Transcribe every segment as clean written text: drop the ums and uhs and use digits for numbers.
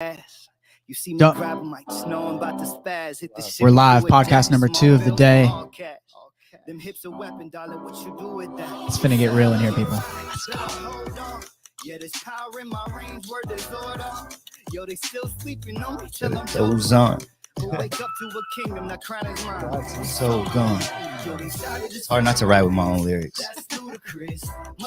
You see me grab them like snow, I'm about to spaz. Hit the shit. We're live, podcast number 2 of the day. Them hips a weapon, darling. What you do with that? It's finna get real in here, people. Let's go. Yeah, there's power in my range, word is order. Yo, they still sleeping on me. Till it goes on. Wake up to a kingdom, that crown is mine. So gone. It's hard not to write with my own lyrics. I'm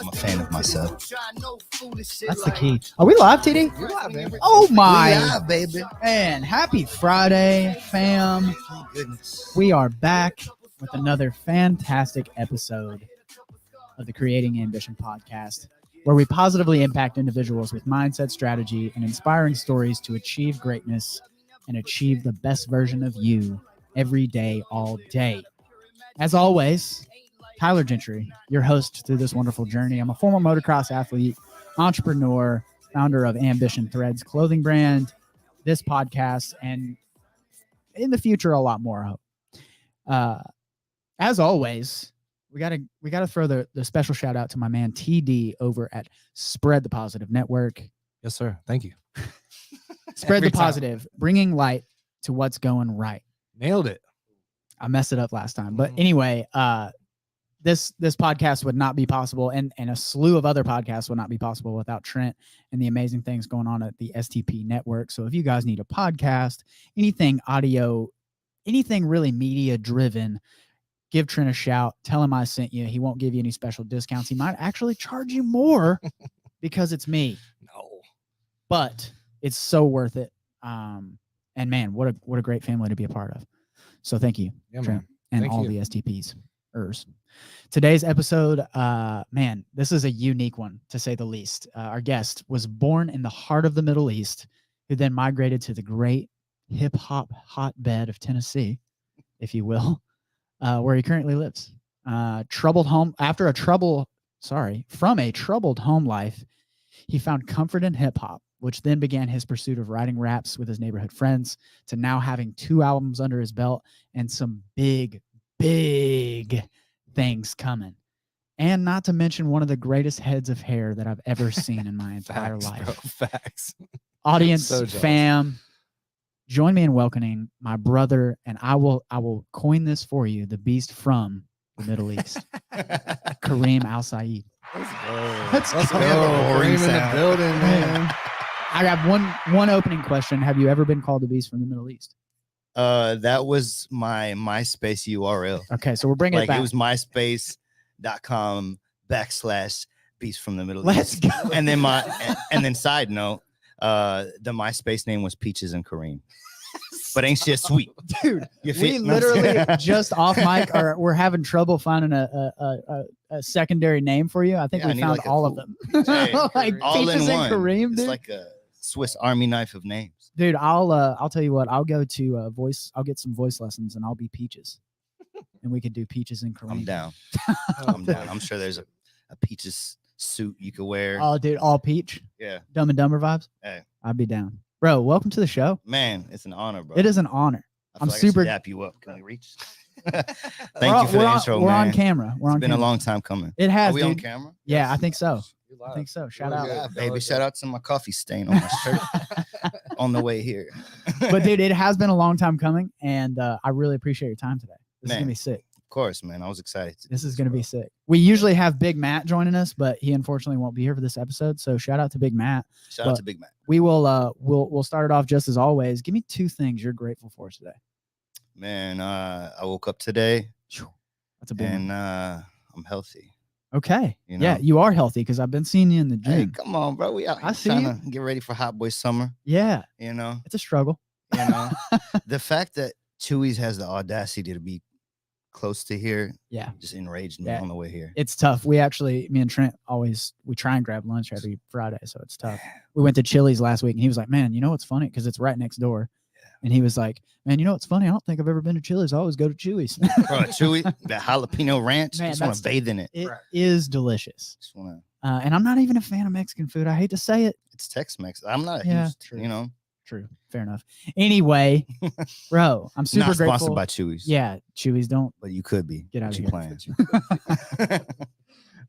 a fan of myself. That's the key. Are we live, TD? We're live, man. Oh my, we live, baby. Man, happy Friday, fam. Oh, goodness. We are back with another fantastic episode of the Creating Ambition podcast, where we positively impact individuals with mindset, strategy, and inspiring stories to achieve greatness and achieve the best version of you every day, all day. As always, Tyler Gentry, your host through this wonderful journey. I'm a former motocross athlete, entrepreneur, founder of Ambition Threads clothing brand, this podcast, and in the future, a lot more, I hope. As always, we gotta throw the special shout out to my man TD over at Spread the Positive Network. Yes, sir. Thank you. Spread the positive, bringing light to what's going right. Nailed it. I messed it up last time, but anyway, this podcast would not be possible, and a slew of other podcasts would not be possible without Trent and the amazing things going on at the STP network. So if you guys need a podcast, anything audio, anything really media driven, give Trent a shout. Tell him I sent you. He won't give you any special discounts. He might actually charge you more because it's me. No, but it's so worth it. And man, what a great family to be a part of. So thank you, yeah, Trent, man. and Thank all you. the STPs. Today's episode, man, this is a unique one to say the least. Our guest was born in the heart of the Middle East, who then migrated to the great hip hop hotbed of Tennessee, if you will, where he currently lives. From a troubled home life, he found comfort in hip hop, which then began his pursuit of writing raps with his neighborhood friends, to now having 2 albums under his belt and some big things coming. And not to mention one of the greatest heads of hair that I've ever seen in my entire life. Bro, facts. Audience, So jealous. fam, join me in welcoming my brother, and I will coin this for you, the beast from the Middle East, Karim Al-Saied. Let's go. Kareem in the sound. building, man. I have one opening question. Have you ever been called the beast from the Middle East? That was my MySpace URL. Okay, so we're bringing it Like back. it was myspace.com/beast from the Middle Let's East. go. And then side note, the MySpace name was Peaches and Kareem. But ain't shit sweet. Dude, You we feel- literally just off mic we're having trouble finding a secondary name for you. I think Yeah, I we need found like a all of cool- them. Hey, Like all Peaches in and one. Kareem, dude. It's like a Swiss Army knife of names. Dude, I'll tell you what, I'll go to I'll get some voice lessons and I'll be Peaches. And we could do Peaches and Kareem. I'm down. I'm down. I'm sure there's a Peaches suit you could wear. Oh, dude, all peach. Yeah. Dumb and Dumber vibes. Hey. I'd be down. Bro, welcome to the show. Man, it's an honor, bro. It is an honor. I feel I'm like I should super- dap you up. Can we reach? We're Thank on- you for we're the on- intro, We're man. on camera. We're on It's been camera. a long time coming. It has, Are we dude. on camera? Yeah, I think so. You're I live. think so. Shout Really out. good. Baby, shout out to my coffee stain on my shirt on the way here. But dude, it has been a long time coming, and I really appreciate your time today. This is Man. gonna be sick. Of course, man. I was excited. To This do is gonna bro. be sick. We usually have Big Matt joining us, but he unfortunately won't be here for this episode. So shout out to Big Matt. Shout out but- to Big Mac. We will we'll start it off just as always. Give me 2 things you're grateful for today. Man, I woke up today That's a big one. and I'm healthy. Okay. you Yeah, know. you are healthy because I've been seeing you in the Hey, gym. come on, bro. We out I here see trying you. to get ready for Hot Boy Summer. Yeah, You know, it's a struggle. the fact that Chewy's has the audacity to be close to here Yeah, just enraged me Yeah. on the way here. it's tough. Me and Trent we try and grab lunch every Friday, so it's tough. We went to Chili's last week, and he was like, "Man, you know what's funny? Because it's right next door." And he was like, "Man, you know what's funny? I don't think I've ever been to Chili's. I always go to Chewy's." Bro, Chewy, that jalapeno ranch, Man, I just want that's- to bathe in it. It is delicious. Just wanna, And I'm not even a fan of Mexican food. I hate to say it. it's Tex-Mex. I'm not a Yeah, huge, true. you know, True. Fair enough. Anyway, bro, I'm super not grateful. sponsored by Chewy's. Yeah, Chewy's don't. But you could be. Get out What of you here. playing?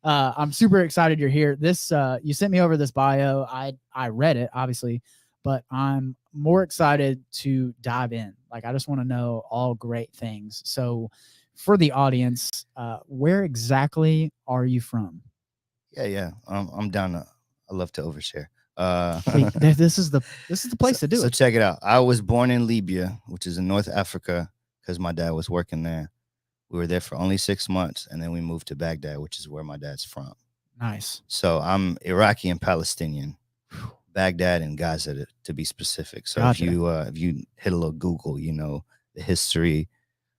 I'm super excited you're here. This you sent me over this bio. I read it obviously, but I'm more excited to dive in. Like, I just want to know all great things. So, for the audience, where exactly are you from? Yeah. I'm down to. I love to overshare. This is the place to do So it. check it out. I was born in Libya, which is in North Africa, because my dad was working there. We were there for only 6 months, and then we moved to Baghdad, which is where my dad's from. Nice. So I'm Iraqi and Palestinian, Baghdad and Gaza to be specific. So Gotcha. if you hit a little Google, you know the history,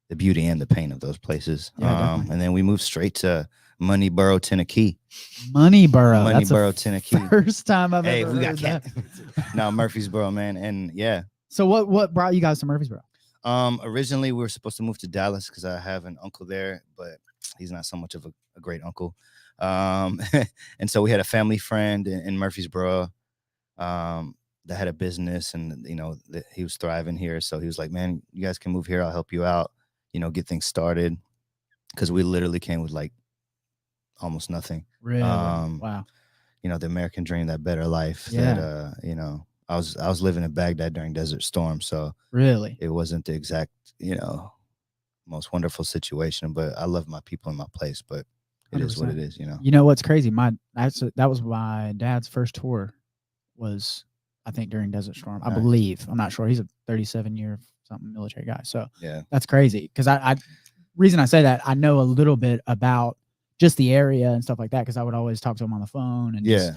the beauty, and the pain of those places. Yeah, definitely. And then we moved straight to Moneyboro, Tennessee. Moneyboro. That's Moneyboro, the Tennessee. first time I've Hey, ever we heard got that. no Murfreesboro, man, and yeah. So what brought you guys to Murfreesboro? Originally we were supposed to move to Dallas because I have an uncle there, but he's not so much of a great uncle. And so we had a family friend in Murfreesboro that had a business, and you know he was thriving here. So he was like, "Man, you guys can move here. I'll help you out. You know, get things started." Because we literally came with like almost nothing. Really? Wow. You know, the American dream, that better life. Yeah. That you know, I was living in Baghdad during Desert Storm, so Really? it wasn't the exact, you know, most wonderful situation. But I love my people in my place. But it is what it 100%. is, you know. You know what's crazy? That was my dad's first tour. Was I think during Desert Storm? I Nice. believe. I'm not sure. He's a 37-year something military guy. So Yeah. that's crazy. Because I reason I say that, I know a little bit about just the area and stuff like that, because I would always talk to him on the phone. And Yeah.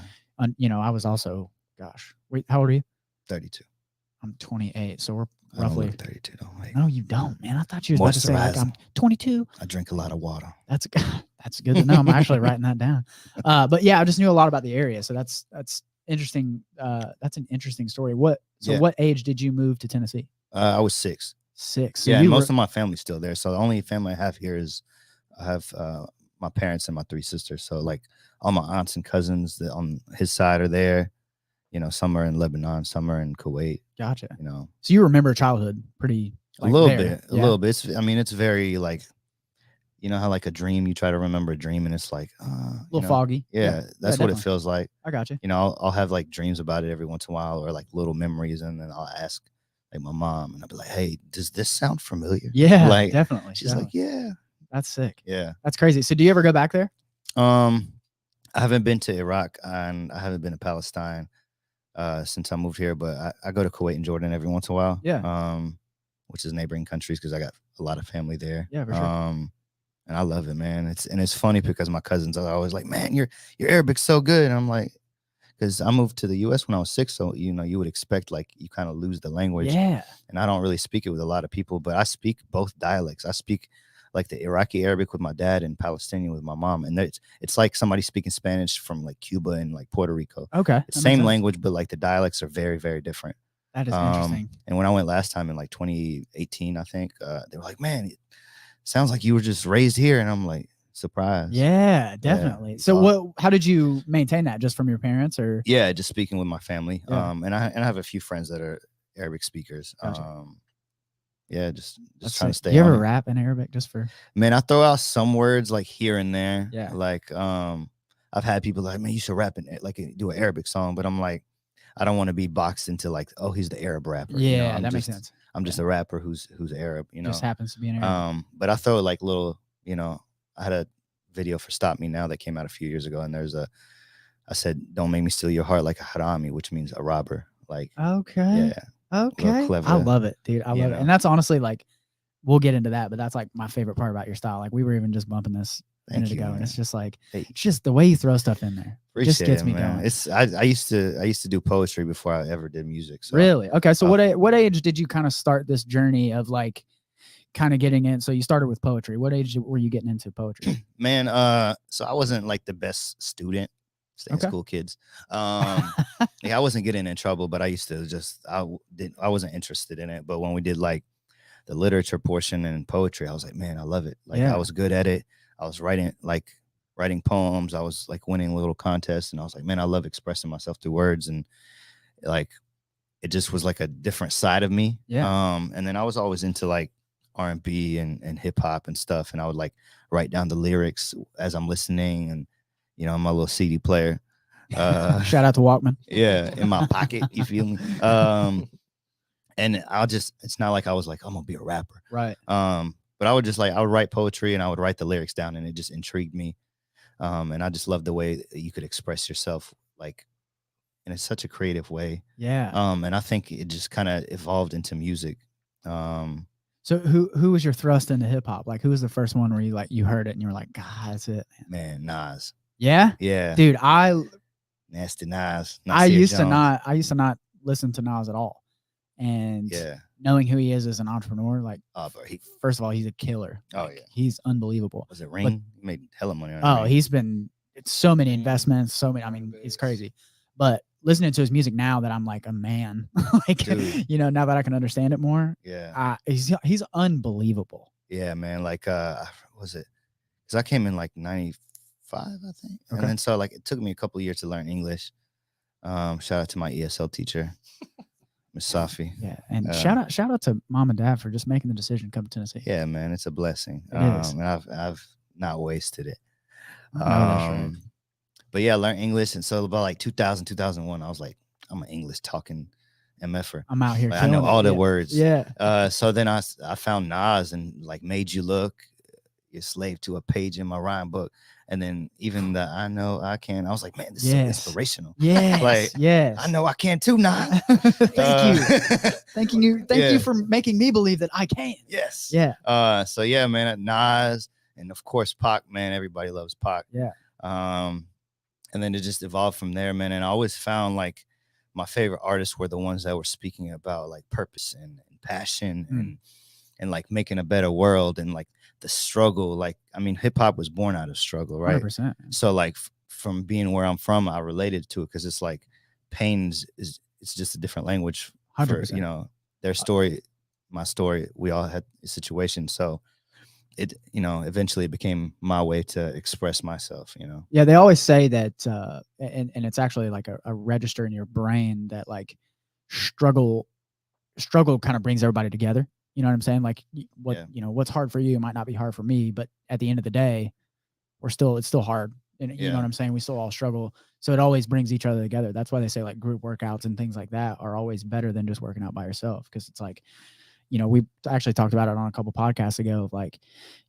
you know, I was also, gosh, wait, how old are you? 32. I'm 28, so we're I don't roughly. look 32, don't like. No, you don't, man. I thought you was about to say like I'm 22. I drink a lot of water. That's good to know. I'm actually writing that down. But yeah, I just knew a lot about the area, so that's interesting. That's an interesting story. What age did you move to Tennessee? I was 6. 6. So yeah, and most of my family's still there. So the only family I have here is I have my parents and my 3 sisters. So like all my aunts and cousins that on his side are there. You know, some are in Lebanon, some are in Kuwait. Gotcha. You know, so you remember childhood pretty like, a little there. bit, a little bit. It's very like, you know how like a dream, you try to remember a dream and it's like a little foggy. Yeah, that's what it definitely. feels like. I got you. You know, I'll have like dreams about it every once in a while, or like little memories, and then I'll ask like my mom, and I'll be like, "Hey, does this sound familiar?" Yeah, like definitely. she's like, "Yeah, that's sick. yeah." That's crazy. So do you ever go back there? I haven't been to Iraq and I haven't been to Palestine since I moved here, but I go to Kuwait and Jordan every once in a while. Yeah. Which is neighboring countries because I got a lot of family there. Yeah, for sure. And I love it, man. It's funny because my cousins are always like, "Man, your Arabic's so good." And I'm like, because I moved to the U.S. when I was 6, so you know you would expect like you kind of lose the language. Yeah. And I don't really speak it with a lot of people, but I speak both dialects. I speak like the Iraqi Arabic with my dad and Palestinian with my mom, and it's like somebody speaking Spanish from like Cuba and like Puerto Rico. Okay. It's same language, but like the dialects are very, very different. That is interesting. And when I went last time in like 2018, I think they were like, "Man, it sounds like you were just raised here," and I'm like, surprised. Yeah, definitely. Yeah. So how did you maintain that? Just from your parents, or? Yeah, just speaking with my family. Yeah. And I have a few friends that are Arabic speakers. Gotcha. Yeah, just That's trying to sick. stay. You on ever it. rap in Arabic just for? Man, I throw out some words like here and there. Yeah. Like I've had people like, "Man, you should rap in it, like do an Arabic song," but I'm like, I don't want to be boxed into like, "Oh, he's the Arab rapper." Yeah, you know, that makes sense. I'm just a rapper who's Arab, you know. Just happens to be an Arab. But I throw like little, you know, I had a video for Stop Me Now that came out a few years ago, and I said, "Don't make me steal your heart like a harami," which means a robber. Like, Okay. yeah. Okay. clever, I love it, dude. I love it. know. And that's honestly like, we'll get into that, but that's like my favorite part about your style. Like we were even just bumping this a minute ago, and it's just like, it's just the way you throw stuff in there. Just gets me man. going. It's I used to do poetry before I ever did music. So Really? Okay. So what age did you kind of start this journey of like kind of getting in? So you started with poetry. What age were you getting into poetry? Man, so I wasn't like the best student. Stay in school, kids. Yeah, I wasn't getting in trouble, but I used to I wasn't interested in it. But when we did like the literature portion and poetry, I was like, man, I love it. Like I was good at it. I was writing poems. I was like winning little contests, and I was like, man, I love expressing myself through words, and like it just was like a different side of me. Yeah. And then I was always into like R&B and hip hop and stuff, and I would like write down the lyrics as I'm listening, and you know, my little CD player. Shout out to Walkman. Yeah, in my pocket. You feel me? And it's not like I was like, I'm gonna be a rapper. Right. But I would write poetry and I would write the lyrics down, and it just intrigued me. And I just love the way that you could express yourself, like in such a creative way. Yeah. And I think it just kind of evolved into music. So who was your thrust into hip hop? Like, who was the first one where you heard it and you were like, God, that's it, man, Nas. Yeah. Yeah. Dude, Nasty Nas. I used to not listen to Nas at all. And knowing who he is as an entrepreneur, like, first of all, he's a killer. Oh, yeah. He's unbelievable. Was it Ring? He made hella money on Oh, Ring. he's been so many investments, so many. I mean, it's crazy. But listening to his music now that I'm like a man, like, Dude. you know, now that I can understand it more, he's unbelievable. Yeah, man. Like, was it? Because I came in like 95, I think. Okay. And then so like it took me a couple of years to learn English. Shout out to my ESL teacher, Miss Safi. Yeah, and shout out to mom and dad for just making the decision to come to Tennessee. Yeah, man, it's a blessing. It is. And I've not wasted it. No, that's right. But yeah, I learned English, and so about like 2000, 2001, I was like, I'm an English talking MFer. I'm out here. Like, I know all the words. Yeah. So then I found Nas and like Made You Look, You're Slave to a Page in My Rhyme Book. And then even the I Know I Can, I was like, man, this is so inspirational. Yeah. Like, I know I can too, Nas. Thank you for making me believe that I can. Yes. Yeah. So yeah, man, Nas, and of course Pac, man, everybody loves Pac. Yeah. And then it just evolved from there, man. And I always found like my favorite artists were the ones that were speaking about like purpose and passion and like making a better world and like the struggle. Like, I mean, hip hop was born out of struggle, right? 100%. So like from being where I'm from, I related to it because it's like pain it's just a different language. 100%. For, you know, their story, my story, we all had a situation. So it, you know, eventually it became my way to express myself, you know? Yeah. They always say that, and it's actually like a register in your brain that like struggle kind of brings everybody together. You know what I'm saying? Like you know, what's hard for you might not be hard for me, but at the end of the day, it's still hard. And you know what I'm saying? We still all struggle. So it always brings each other together. That's why they say like group workouts and things like that are always better than just working out by yourself. Cause it's like, you know, we actually talked about it on a couple podcasts ago of like,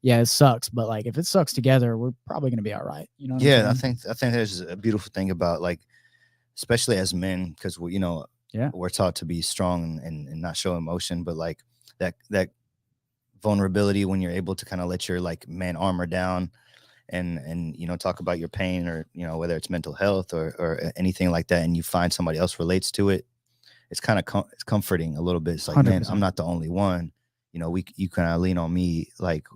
yeah, it sucks, but like if it sucks together, we're probably going to be all right. You know what I'm saying? I think there's a beautiful thing about like, especially as men, because we, you know, we're taught to be strong and not show emotion, but like that vulnerability when you're able to kind of let your like man armor down and you know, talk about your pain or, you know, whether it's mental health or anything like that, and you find somebody else relates to it. It's kind of it's comforting a little bit. It's like, 100%. Man, I'm not the only one. You know, you kind of lean on me, like,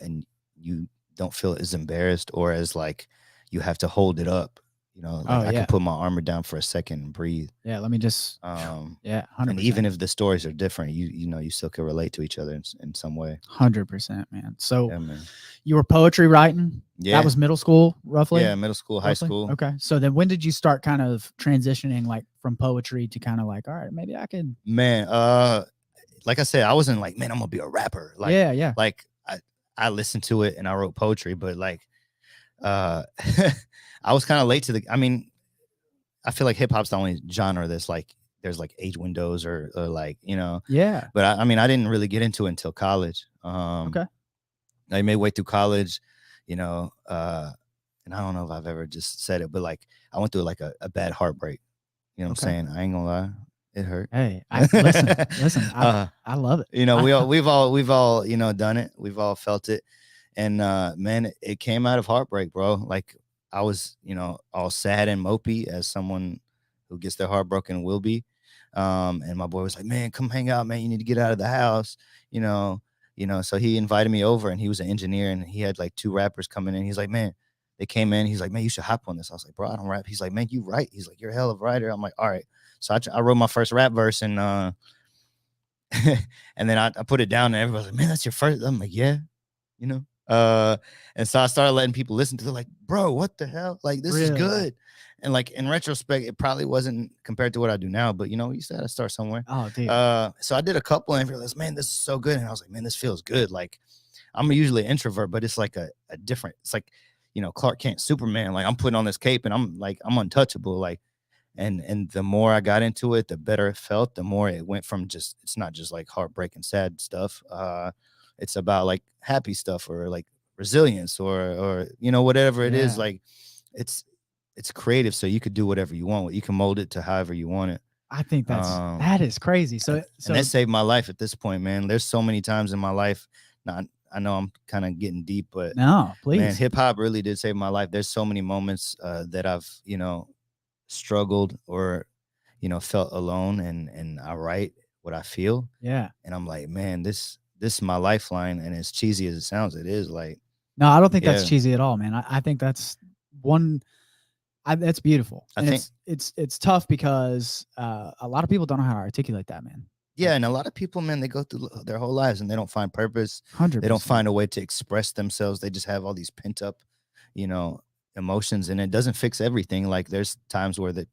and you don't feel as embarrassed or as like you have to hold it up. You know, like I can put my armor down for a second and breathe. Yeah, let me just 100%. And even if the stories are different, you know, you still can relate to each other in some way. 100%, man. So man. You were poetry writing? Yeah. That was middle school, roughly? Yeah, middle school, roughly? High school. Okay. So then when did you start kind of transitioning like from poetry to kind of like, all right, maybe I could. Man, like I said, I wasn't like, man, I'm gonna be a rapper. Like, yeah. Like I listened to it and I wrote poetry, but like I was kind of late to I mean, I feel like hip hop's the only genre that's like there's like age windows or like, you know. Yeah. But I mean, I didn't really get into it until college. Okay. I made way through college, you know, and I don't know if I've ever just said it, but like I went through like a bad heartbreak. You know what I'm saying? I ain't gonna lie. It hurt. Hey, listen, I love it. You know, we've all, you know, done it. We've all felt it. And man, it came out of heartbreak, bro. Like I was, you know, all sad and mopey as someone who gets their heart broken will be. And my boy was like, man, come hang out, man. You need to get out of the house, you know. So he invited me over, and he was an engineer, and he had like 2 rappers coming in. He's like, man, they came in. He's like, man, you should hop on this. I was like, bro, I don't rap. He's like, man, you write. He's like, you're a hell of a writer. I'm like, all right. So I wrote my first rap verse, and and then I put it down, and everybody's like, man, that's your first. I'm like, yeah, you know. And so I started letting people listen to it, like, bro, what the hell? Like, this is good. And like in retrospect, it probably wasn't compared to what I do now, but you know, you said I start somewhere. Oh, dude. So I did a couple and I realized, man, this is so good. And I was like, man, this feels good. Like I'm usually an introvert, but it's like a different, it's like, Clark Kent, Superman. Like I'm putting on this cape and I'm untouchable. Like, and the more I got into it, the better it felt. The more it went from it's not just like heartbreaking, sad stuff. It's about like happy stuff or like resilience or whatever it is. Yeah. Like it's creative, so you could do whatever you want. You can mold it to however you want it. I think that is crazy. So And that saved my life at this point, man. There's so many times in my life. Now, I know I'm kind of getting deep, but no, please. man, hip hop really did save my life. There's so many moments that I've, struggled or, felt alone, and I write what I feel. Yeah. And I'm like, man, this is my lifeline. And as cheesy as it sounds, it is like. No, I don't think that's Yeah. cheesy at all, man. I think that's that's beautiful. I And think- it's tough because a lot of people don't know how to articulate that, man. Yeah, and a lot of people, man, they go through their whole lives and they don't find purpose. 100%. They don't find a way to express themselves. They just have all these pent up, emotions, and it doesn't fix everything. Like there's times where the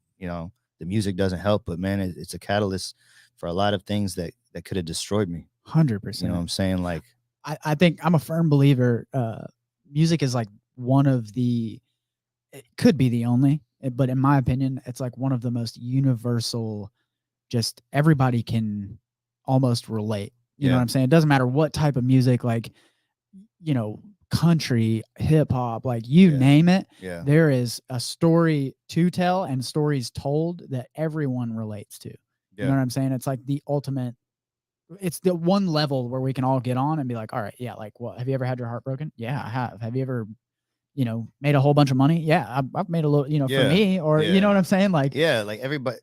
music doesn't help, but man, it's a catalyst for a lot of things that could have destroyed me. 100%. You know what I'm saying? Like, I think I'm a firm believer. Music is like one of the, it could be the only, but in my opinion, it's like one of the most universal. Just everybody can almost relate. You know Yeah. what I'm saying? It doesn't matter what type of music, like, country, hip hop, like you Yeah. name it. yeah, There is a story to tell and stories told that everyone relates to. You Yeah. know what I'm saying? It's like the ultimate. It's the one level where we can all get on and be like, all right, yeah, like what? Have you ever had your heart broken? Yeah, I have. Have you ever, made a whole bunch of money? Yeah, I've made a little, Yeah. for me, or you Yeah. know what I'm saying? Like, yeah, like everybody.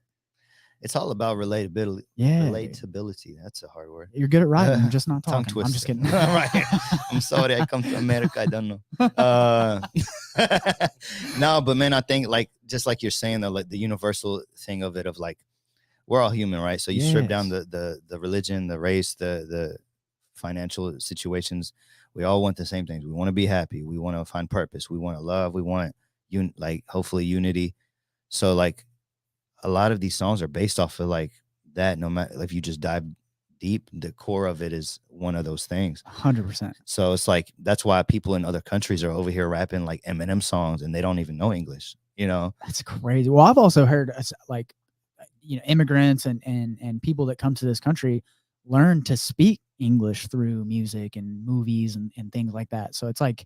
It's all about relatability. yeah, Relatability. That's a hard word. you're good at writing, you're just not Tongue talking. I'm just twister. kidding. Right. I'm sorry. I come to America. I don't know. No, but man, I think like just like you're saying, though, like the universal thing of it, of like we're all human, right? So you strip down Yes. the religion, the race, the financial situations. We all want the same things. We want to be happy. We want to find purpose. We want to love. We want hopefully unity. So like a lot of these songs are based off of like that. No matter if you just dive deep, the core of it is one of those things. 100%. So it's like that's why people in other countries are over here rapping like Eminem songs and they don't even know English. That's crazy. Well, I've also heard like, immigrants and people that come to this country learn to speak English through music and movies and things like that. So it's like,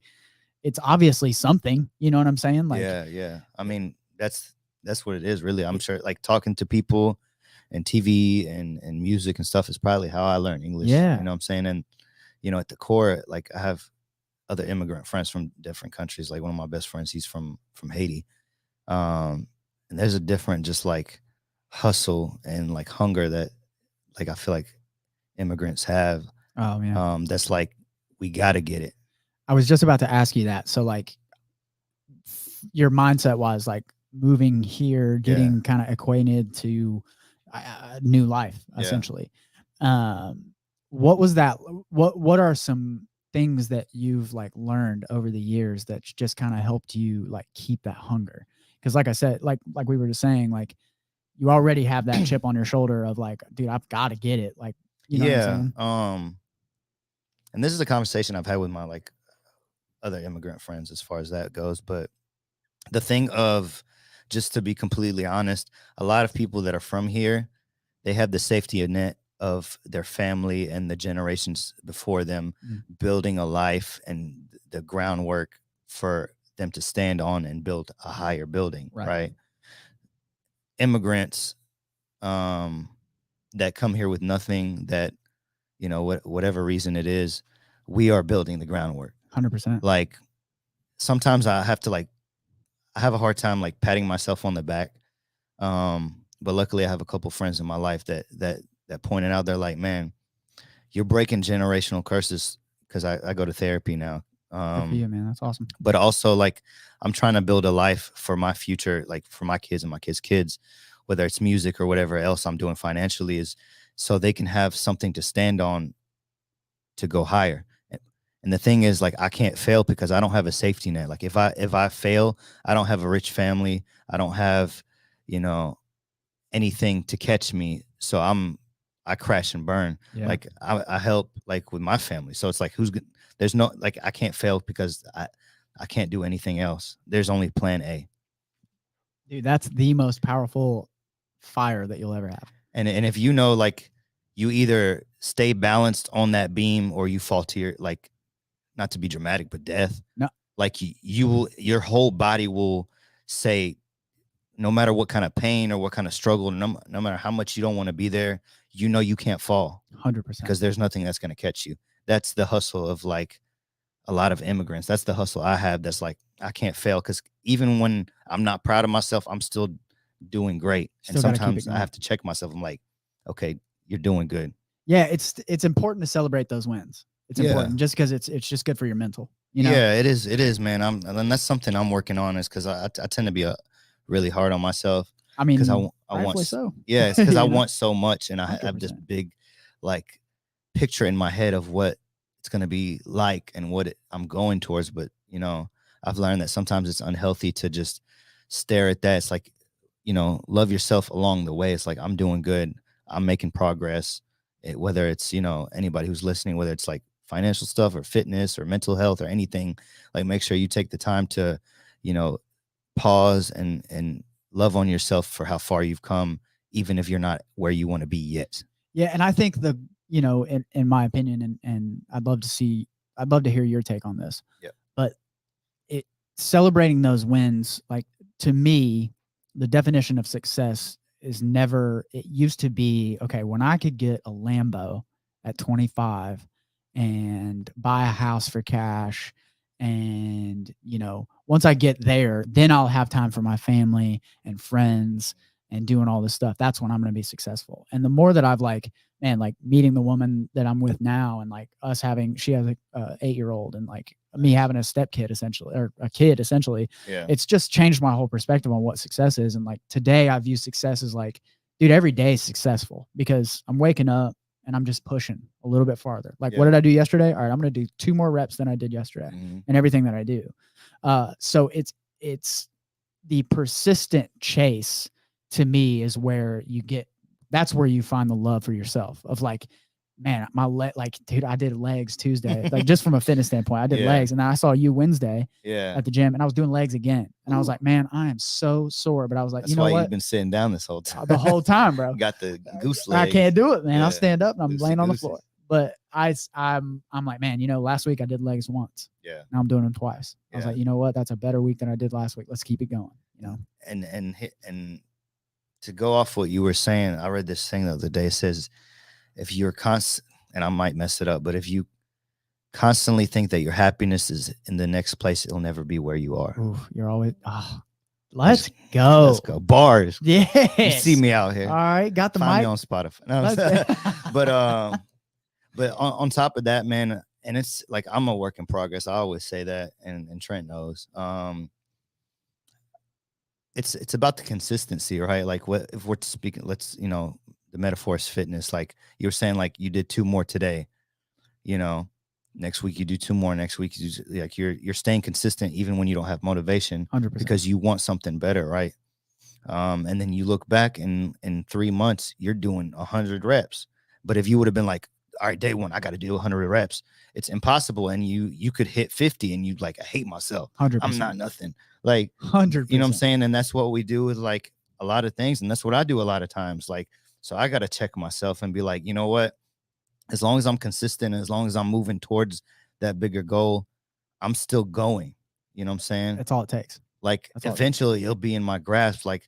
it's obviously something, you know what I'm saying? Like, yeah. I mean, that's what it is, really. I'm sure like talking to people and TV and music and stuff is probably how I learned English. Yeah. You know what I'm saying? And, at the core, like I have other immigrant friends from different countries. Like one of my best friends, he's from Haiti. And there's a different just like hustle and like hunger that like I feel like immigrants have. oh man, That's like, we got to get it. I was just about to ask you that. So like your mindset was like moving here, getting kind of acquainted to new life, Yeah. essentially. What was that? What are some things that you've like learned over the years that just kind of helped you like keep that hunger? Because like I said, like we were just saying, like you already have that chip on your shoulder of like, dude, I've got to get it. Like, you know what I'm saying? And this is a conversation I've had with my like other immigrant friends as far as that goes. But the thing of, just to be completely honest, a lot of people that are from here, they have the safety net of their family and the generations before them building a life and the groundwork for them to stand on and build a higher building, right? Immigrants that come here with nothing, that, whatever reason it is, we are building the groundwork. 100%. Like sometimes I have a hard time like patting myself on the back. But luckily I have a couple friends in my life that pointed out, they're like, man, you're breaking generational curses, because I go to therapy now. Good for you, man. That's awesome. But also like I'm trying to build a life for my future, like for my kids and my kids, whether it's music or whatever else I'm doing financially, is so they can have something to stand on to go higher. And the thing is, like, I can't fail because I don't have a safety net. Like if I fail, I don't have a rich family. I don't have, anything to catch me. So I crash and burn. Yeah. Like I help like with my family. So it's like, there's no, like, I can't fail because I can't do anything else. There's only plan A. Dude, that's the most powerful fire that you'll ever have. And if you know, like, you either stay balanced on that beam or you fall to your, like, not to be dramatic, but death. No. Like you will, your whole body will say, no matter what kind of pain or what kind of struggle, no matter how much you don't want to be there, you know you can't fall 100%. because there's nothing that's going to catch you. That's the hustle of like a lot of immigrants. That's the hustle I have. That's like, I can't fail, because even when I'm not proud of myself, I'm still doing great. Still and gotta keep it sometimes I going. have to check myself. I'm like, okay, you're doing good. Yeah, it's important to celebrate those wins. It's Yeah. important just because it's just good for your mental. You know? Yeah, it is, man. And that's something I'm working on, is because I tend to be really hard on myself. I mean, Because I rightfully want, so. yeah, it's because I You know? want so much, and I have this 100%. big, like, picture in my head of what it's gonna be like and what I'm going towards. But you know, I've learned that sometimes it's unhealthy to just stare at that. It's like, you know, love yourself along the way. It's like, I'm doing good, I'm making progress. Whether it's, you know, anybody who's listening, whether it's like financial stuff or fitness or mental health or anything, like, make sure you take the time to, you know, pause and love on yourself for how far you've come, even if you're not where you want to be yet. Yeah, and I think you know, in my opinion, and I'd love to hear your take on this. Yeah. But celebrating those wins, like, to me, the definition of success is never, it used to be, okay, when I could get a Lambo at 25 and buy a house for cash, and, you know, once I get there, then I'll have time for my family and friends and doing all this stuff. That's when I'm going to be successful. And the more that I've, like, man, like, meeting the woman that I'm with now, and like us having, she has a 8-year-old, and like me having a stepkid essentially, or a kid essentially, Yeah. it's just changed my whole perspective on what success is. And like today I view success as like, dude, every day is successful because I'm waking up and I'm just pushing a little bit farther. Like, what did I do yesterday? All right, I'm going to do 2 more reps than I did yesterday, and everything that I do. So it's the persistent chase, to me, is where you get, that's where you find the love for yourself, of like, man, my leg, like, dude, I did legs Tuesday, like, just from a fitness standpoint, I did legs, and then I saw you Wednesday at the gym, and I was doing legs again, and I was like, man, I am so sore, but I was like, That's you know why what? You've been sitting down this whole time. The whole time, bro. You got the goose legs. I can't do it, man. Yeah. I'll stand up and I'm laying on the Goosey. floor. But I'm like, man, you know, last week I did legs once. Yeah. Now I'm doing them twice. I was Yeah. like, you know what? That's a better week than I did last week. Let's keep it going. You know. And to go off what you were saying, I read this thing the other day. It says, if you're constant, and I might mess it up, but if you constantly think that your happiness is in the next place, it'll never be where you are. Ooh, you're always. Let's go. Let's go. Bars. Yeah. You see me out here. All right, got the Find mic me on Spotify. No, but on top of that, man, and it's like, I'm a work in progress. I always say that, and Trent knows. It's about the consistency, right? Like, what if we're speaking? Let's, you know, the metaphor is fitness. Like you were saying, like, you did 2 more today. You know, next week you do 2 more. Next week you do, like, you're staying consistent even when you don't have motivation, 100%. because you want something better, right? And then you look back, and in 3 months you're doing 100 reps. But if you would have been like, all right, day 1, I got to do 100 reps, it's impossible. And you could hit 50 and you'd like, I hate myself. 100%. I'm not nothing. Like, 100%. you know what I'm saying? And that's what we do with like a lot of things. And that's what I do a lot of times. Like, so I got to check myself and be like, you know what? As long as I'm consistent, as long as I'm moving towards that bigger goal, I'm still going. You know what I'm saying? That's all it takes. Like, eventually it'll be in my grasp. Like,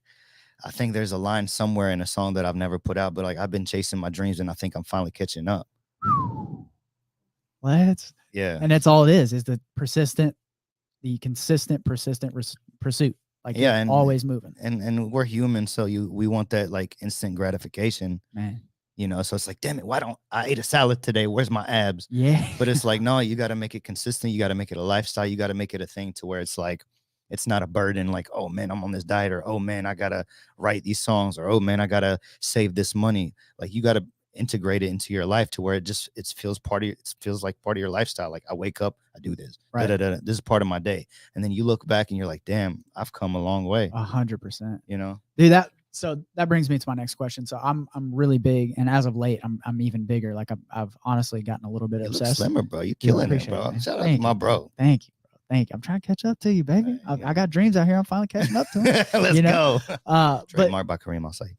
I think there's a line somewhere in a song that I've never put out, but like, I've been chasing my dreams and I think I'm finally catching up. Yeah. And that's all it is the consistent, persistent pursuit. Like, yeah, and always moving. And we're human, so we want that like instant gratification, man. You know, so it's like, damn it, why don't I ate a salad today? Where's my abs? Yeah. But it's like, no, you got to make it consistent. You got to make it a lifestyle. You got to make it a thing to where it's like, it's not a burden. Like, oh man, I'm on this diet, or oh man, I gotta write these songs, or oh man, I gotta save this money. Like, you got to integrate it into your life to where it feels like part of your lifestyle. Like, I wake up, I do this, right. This is part of my day. And then you look back and you're like, damn, I've come a long way. 100%. You know, dude, so that brings me to my next question. So I'm really big, and as of late, I'm even bigger. Like, I've honestly gotten a little bit obsessed. Slimmer, bro. You killing it, bro. Shout out to my bro. Thank you, bro. Thank you. I'm trying to catch up to you, baby. I got dreams out here. I'm finally catching up to them. Let's you know? go. But Trademarked by Karim Al-Saied.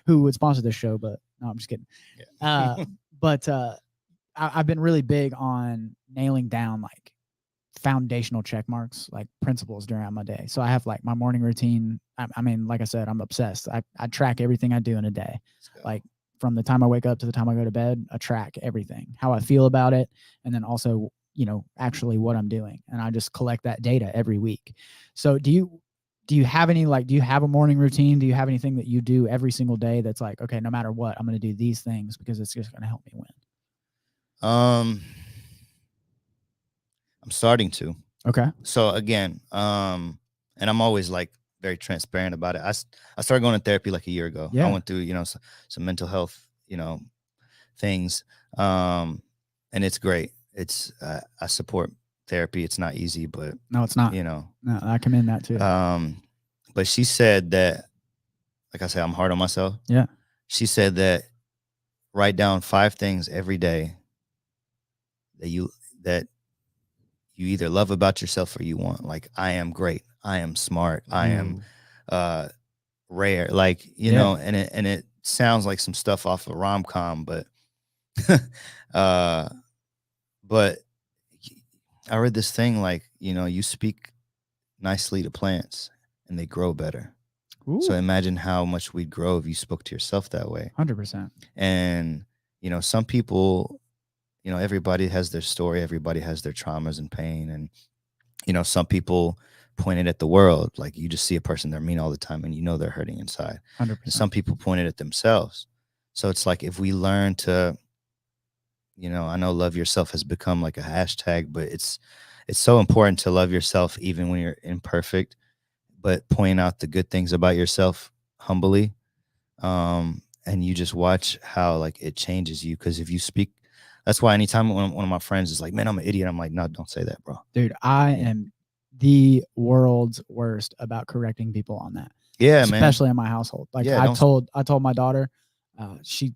who would sponsor this show, but no, I'm just kidding. Yeah. But I've been really big on nailing down like foundational check marks, like principles during my day. So I have like my morning routine. I mean, like I said, I'm obsessed. I track everything I do in a day. Like from the time I wake up to the time I go to bed, I track everything, how I feel about it. And then also, you know, actually what I'm doing. And I just collect that data every week. So do you have any, like, do you have a morning routine? Do you have anything that you do every single day that's like, okay, no matter what, I'm going to do these things because it's just going to help me win? I'm starting to. Okay. So again, and I'm always like very transparent about it. I started going to therapy like a year ago. Yeah. I went through, you know, some mental health, you know, things. And it's great. It's I support therapy. It's not easy, but No, it's not. you know, No, I commend that too. but she said that, like I said, I'm hard on myself. Yeah. She said that write down 5 things every day that you either love about yourself or you want. Like, I am great. I am smart. I am rare. Like, you know, and it sounds like some stuff off a rom-com, but but I read this thing like, you know, you speak nicely to plants and they grow better. Ooh. So imagine how much we'd grow if you spoke to yourself that way. 100%. And, you know, some people, you know, everybody has their story. Everybody has their traumas and pain. And, you know, some people point it at the world. Like, you just see a person, they're mean all the time and you know they're hurting inside. 100%. And some people point it at themselves. So it's like, if we learn to, you know, I know love yourself has become like a hashtag, but it's so important to love yourself even when you're imperfect, but point out the good things about yourself humbly. And you just watch how like it changes you. Because if you speak, that's why anytime one of my friends is like, man, I'm an idiot, I'm like, no, don't say that, bro. Dude, I am the world's worst about correcting people on that. Yeah, especially man. in my household. Like, Yeah, I told my daughter, she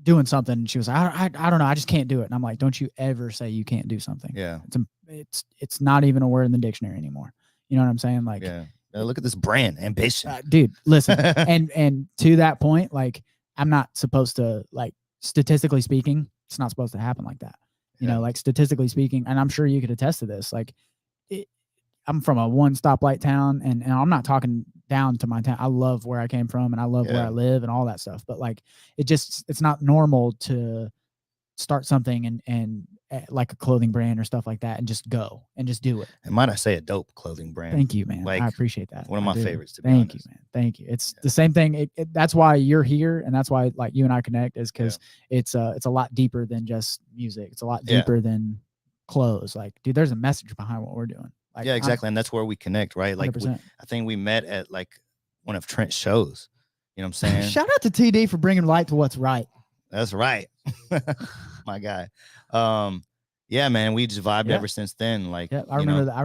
doing something. She was like, I don't know, I just can't do it. And I'm like, don't you ever say you can't do something. Yeah. It's not even a word in the dictionary anymore. You know what I'm saying? Like, yeah. Look at this brand, ambition. Dude, listen. and to that point, like, I'm not supposed to, like, statistically speaking, it's not supposed to happen like that. You know, like, statistically speaking, and I'm sure you could attest to this. Like, I'm from a 1 stoplight town, and I'm not talking down to my town. I love where I came from and I love where I live and all that stuff. But like, it's not normal to start something and like a clothing brand or stuff like that and just go and just do it. And might I say a dope clothing brand? Thank you, man. Like, I appreciate that. One of my favorites, to be honest. Thank you, man. Thank you. It's the same thing. That's why you're here, and that's why, like, you and I connect, is because it's a lot deeper than just music. It's a lot deeper than clothes. Like, dude, there's a message behind what we're doing. Like, yeah, exactly. And that's where we connect, right? Like, I think we met at like one of Trent's shows. You know what I'm saying? Shout out to TD for bringing light to what's right. That's right. My guy. Yeah, man, we just vibed ever since then. Like, I remember that.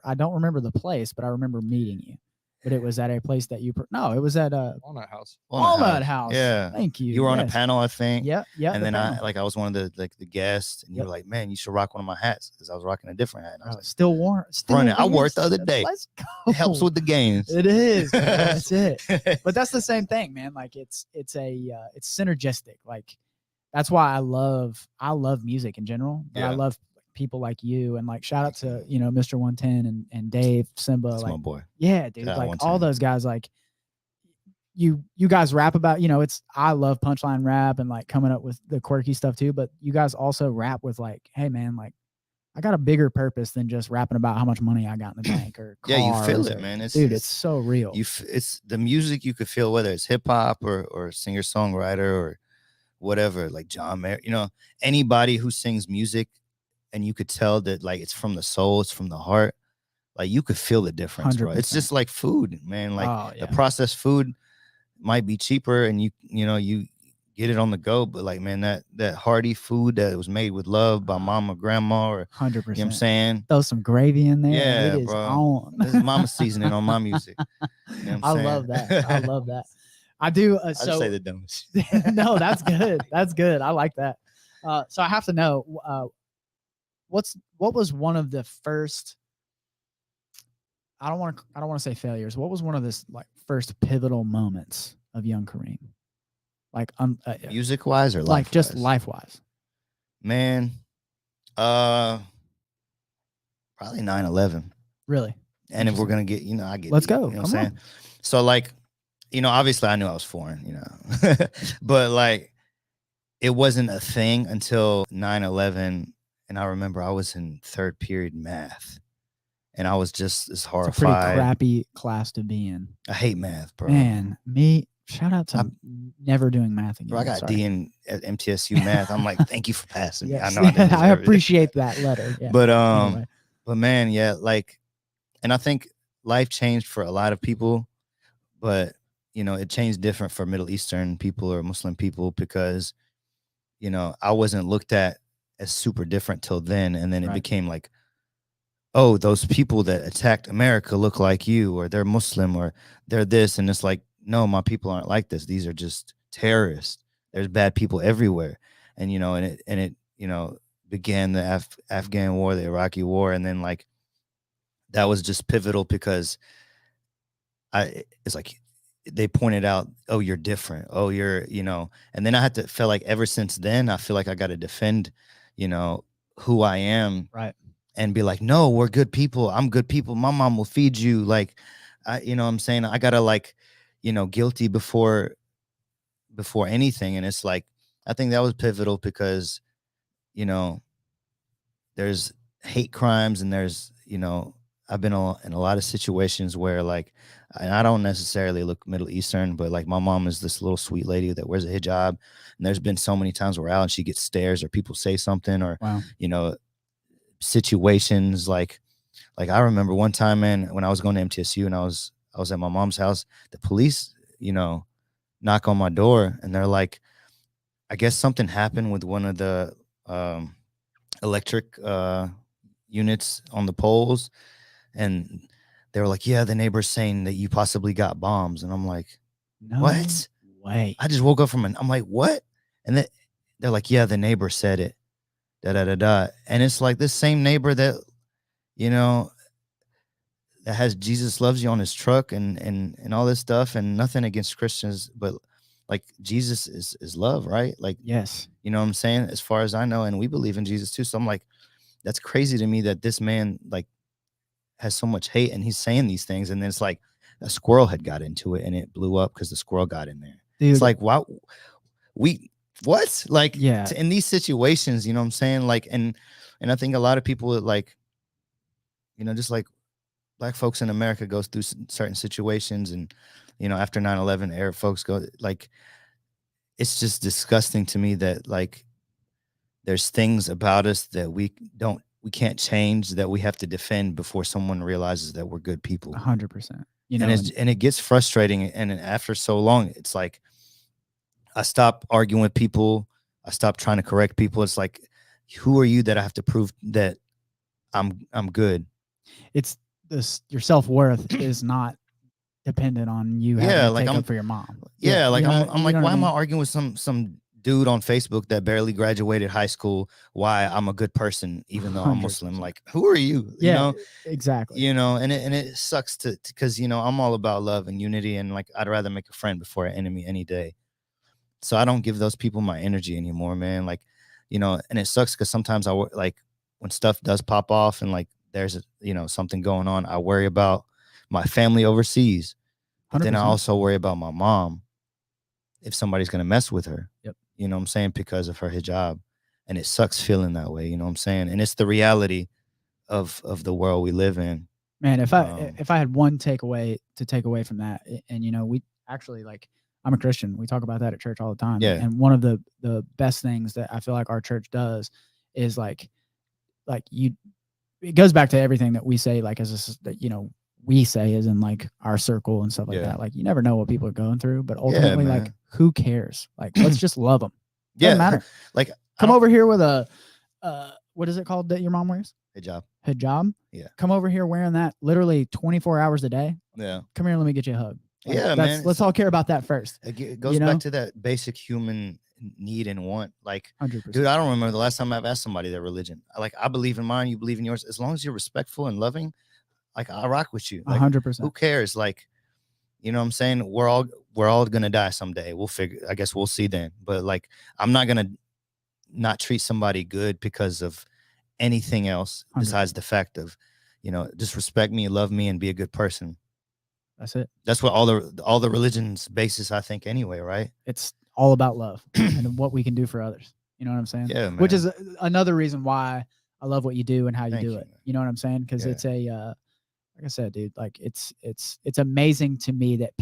I don't remember the place, but I remember meeting you. But it was at a place that it was at Walnut House. Walnut House. Yeah. Thank you. You were on a panel, I think. Yeah. And then I was one of the guests, and you were like, man, you should rock one of my hats, because I was rocking a different hat. And I was like, still worn. I wore it the other day. Let's go. It helps with the games. It is. That's it. But that's the same thing, man. Like, it's synergistic. Like, that's why I love music in general. But I love people like you, and like, shout out to, you know, Mr. 110 and Dave Simba. That's like, my boy. Yeah, dude. Like, all those guys, like, you guys rap about, you know, I love punchline rap and like coming up with the quirky stuff too, but you guys also rap with like, hey man, like, I got a bigger purpose than just rapping about how much money I got in the bank or cars. Yeah, you feel it, man. It's so real. It's the music you could feel, whether it's hip hop or singer songwriter or whatever, like John Mayer, you know, anybody who sings music, and you could tell that, like, it's from the soul, it's from the heart. Like, you could feel the difference, 100%. Bro. It's just like food, man. Like, the processed food might be cheaper, and you get it on the go, but like, man, that hearty food that was made with love by mama, grandma, or 100%. You know what I'm saying? Throw some gravy in there. Yeah, it is bro. On. This is mama seasoning on my music. You know what I'm saying? Love that. I love that. I do. I just say the dumbest. No, that's good. That's good. I like that. So I have to know, what was one of the first, I don't want to say failures. What was one of this like first pivotal moments of young Kareem? Like Music wise or like just life-wise? life wise. Man, probably 9/11. Really? And if we're gonna get, I get. Let's deep, go. You know Come what I'm saying? So like, obviously I knew I was foreign, but like, it wasn't a thing until 9/11, and I remember I was in third period math, and I was just as It's a horrified. pretty crappy class to be in. I hate math, bro. Man, shout out to never doing math again. Bro, I got Sorry. D in at MTSU math. I'm like, thank you for passing me. I Yes. know I didn't deserve I it. appreciate that letter. Yeah. But Anyway. but man, yeah, like, and I think life changed for a lot of people, but it changed different for Middle Eastern people or Muslim people because I wasn't looked at as super different till then, and then it Right. became like, oh, those people that attacked America look like you, or they're Muslim, or they're this, and it's like, no, my people aren't like this. These are just terrorists. There's bad people everywhere, and it began the Afghan war, the Iraqi war, and then like that was just pivotal because it's like they pointed out, oh, you're different. Oh, you're, and then I had to feel like ever since then, I feel like I got to defend, who I am. Right. And be like, no, we're good people. I'm good people. My mom will feed you. Like, I'm saying I gotta like, guilty before anything. And it's like, I think that was pivotal because, there's hate crimes and there's, I've been in a lot of situations where like, and I don't necessarily look Middle Eastern, but like my mom is this little sweet lady that wears a hijab. And there's been so many times we're out and she gets stares or people say something or, Wow. Situations like I remember one time, man, when I was going to MTSU and I was at my mom's house, the police, knock on my door and they're like, I guess something happened with one of the electric units on the poles, and they were like, yeah, the neighbor's saying that you possibly got bombs, and I'm like, No what? way. I just woke up I'm like, what? And then they're like, yeah, the neighbor said it. Da da da da. And it's like this same neighbor that, that has Jesus loves you on his truck and all this stuff, and nothing against Christians, but like Jesus is love, right? Like, Yes. you know what I'm saying? As far as I know, and we believe in Jesus too. So I'm like, that's crazy to me that this man like has so much hate and he's saying these things, and then it's like a squirrel had got into it and it blew up because the squirrel got in there. Dude. It's like, wow, what? Like, yeah. In these situations, you know what I'm saying? Like, and I think a lot of people like, just like black folks in America goes through certain situations, and after 9/11, Arab folks go like, it's just disgusting to me that like there's things about us that we can't change, that we have to defend before someone realizes that we're good people. 100%. And it gets frustrating, and after so long, it's like I stop arguing with people. I stop trying to correct people. It's like, who are you that I have to prove that I'm good? It's this, your self-worth is not dependent on you having to like take I'm up for your mom. Yeah, like I'm like, why am I arguing with some dude on Facebook that barely graduated high school? Why I'm a good person even though I'm Muslim? 100%. Like, who are you? Exactly. And it sucks because I'm all about love and unity, and like I'd rather make a friend before an enemy any day. So I don't give those people my energy anymore, man. Like, and it sucks because sometimes I like when stuff does pop off and like there's something going on, I worry about my family overseas, but then I 100%. also worry about my mom if somebody's gonna mess with her. Yep. You know what I'm saying? Because of her hijab, and it sucks feeling that way. You know what I'm saying? And it's the reality of the world we live in. Man, if I had one takeaway to take away from that, and we actually like, I'm a Christian. We talk about that at church all the time. Yeah. And one of the best things that I feel like our church does is like it goes back to everything that we say, like as we say is in like our circle and stuff like that. Like, you never know what people are going through, but ultimately, like, who cares? Like, let's just love them. Doesn't matter. Like, come over here with a what is it called that your mom wears? Hijab. Yeah. Come over here wearing that literally 24 hours a day. Yeah. Come here, let me get you a hug. Like, man. Let's all care about that first. It goes back to that basic human need and want. Like, 100%. dude, I don't remember the last time I've asked somebody their religion. Like, I believe in mine, you believe in yours. As long as you're respectful and loving, like, I rock with you. Like, 100%. who cares? Like, you know what I'm saying? We're all gonna die someday. I guess we'll see then. But like, I'm not gonna not treat somebody good because of anything else 100%. besides the fact of, just respect me, love me, and be a good person. That's it. That's what all the religions basis, I think, anyway, right? It's all about love and what we can do for others. You know what I'm saying? Yeah, man. Which is another reason why I love what you do and how you Thank do you, it. man. You know what I'm saying? Because Yeah. it's like I said, dude, like it's amazing to me that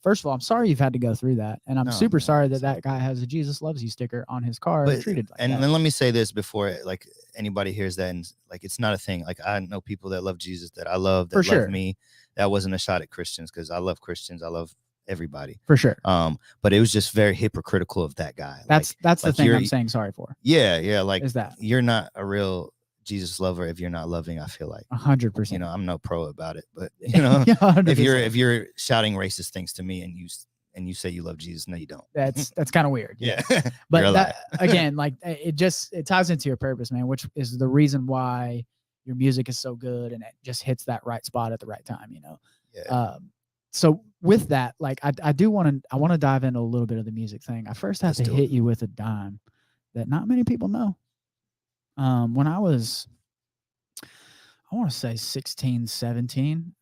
first of all, I'm sorry you've had to go through that. And I'm No, super man, sorry it's that guy has a Jesus loves you sticker on his car But, and treated like and that. then let me say this before like anybody hears that, and like, it's not a thing. Like, I know people that love Jesus, that I love, that For sure. love me. That wasn't a shot at Christians, because I love Christians. I love everybody. For sure. But it was just very hypocritical of that guy. That's the like thing you're- I'm saying sorry for. Yeah. Like, Is that you're not a real Jesus lover if you're not loving. I feel like, 100%. I'm no pro about it, but Yeah, 100%. if you're shouting racist things to me and you say you love Jesus, no, you don't. that's kind of weird. Yeah. But You're a that, again, like it ties into your purpose, man, which is the reason why your music is so good and it just hits that right spot at the right time, Yeah. So with that, like I want to dive into a little bit of the music thing. I first have Let's to do hit it. you with a dime that not many people know. When I was, I want to say 16, 17,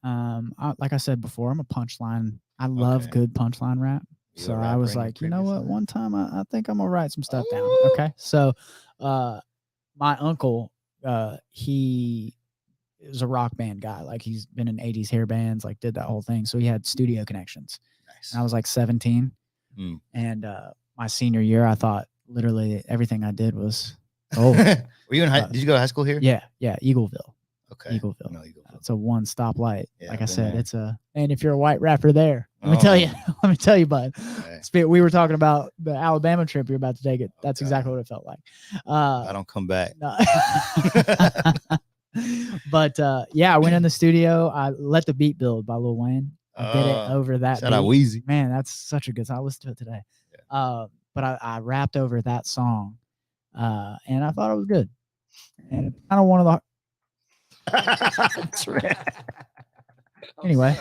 like I said before, I'm a punchline. I love Okay. good punchline rap. You So a I was rapper in like, your you know previous what? life? One time I think I'm gonna write some stuff down. Ooh. Okay. So my uncle, he is a rock band guy. Like he's been in 80s hair bands, like did that whole thing. So he had studio connections. Nice. And I was like 17. Mm. And my senior year, I thought literally everything I did was gold. Were you in did you go to high school here? Yeah, Eagleville. Okay. Eagleville. No, Eagleville. It's a one stop light. Yeah, like I've I been said, there. and if you're a white rapper there, let me tell you, bud. Okay. We were talking about the Alabama trip you're about to take it. That's Okay. exactly what it felt like. I don't come back. No. But yeah, I went in the studio. I Let the Beat Build by Lil Wayne. I did it over that Shout out beat. Wheezy. Man, that's such a good song. I listened to it today. Yeah. But I rapped over that song, and I thought it was good. And it's kind of one of the. Anyway,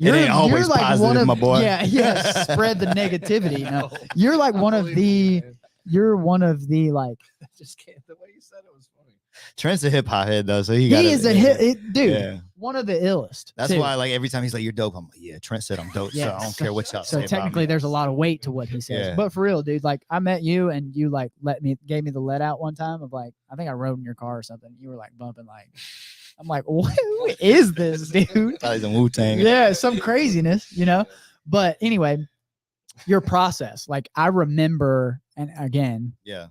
ain't always positive, my boy. Yeah. Spread the negativity. No, you're like one of the. You're one of the like. Just can't. The way you said it was funny. Trent's a hip hop head though, so He is a hit, dude. Yeah. One of the illest. That's too. why, like, every time he's like, "You're dope," I'm like, "Yeah." Trent said I'm dope, so Yeah. I don't care what y'all say. So about technically, me. there's a lot of weight to what he says. Yeah. But for real, dude, like I met you and you like gave me the let out one time of like, I think I rode in your car or something. You were like bumping like, I'm like, who is this dude? Thought he's in Wu-Tang. Yeah, some craziness, But anyway, your process, like I remember, and again, Yeah.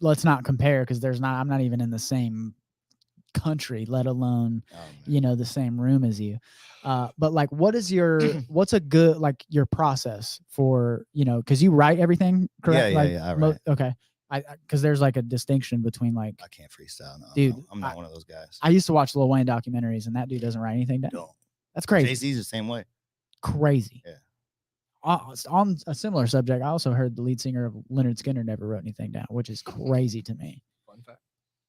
let's not compare because I'm not even in the same country, let alone Oh, man. the same room as you. But like, what's a good, like your process for, because you write everything, correct? Yeah, I write. Okay. Because there's like a distinction between like, I can't freestyle. No, dude, I'm not one of those guys. I used to watch Lil Wayne documentaries and that dude doesn't write anything down. No. That's crazy. Jay-Z's the same way. Crazy. Yeah. On a similar subject, I also heard the lead singer of Leonard Skinner never wrote anything down, which is crazy to me. Fun fact.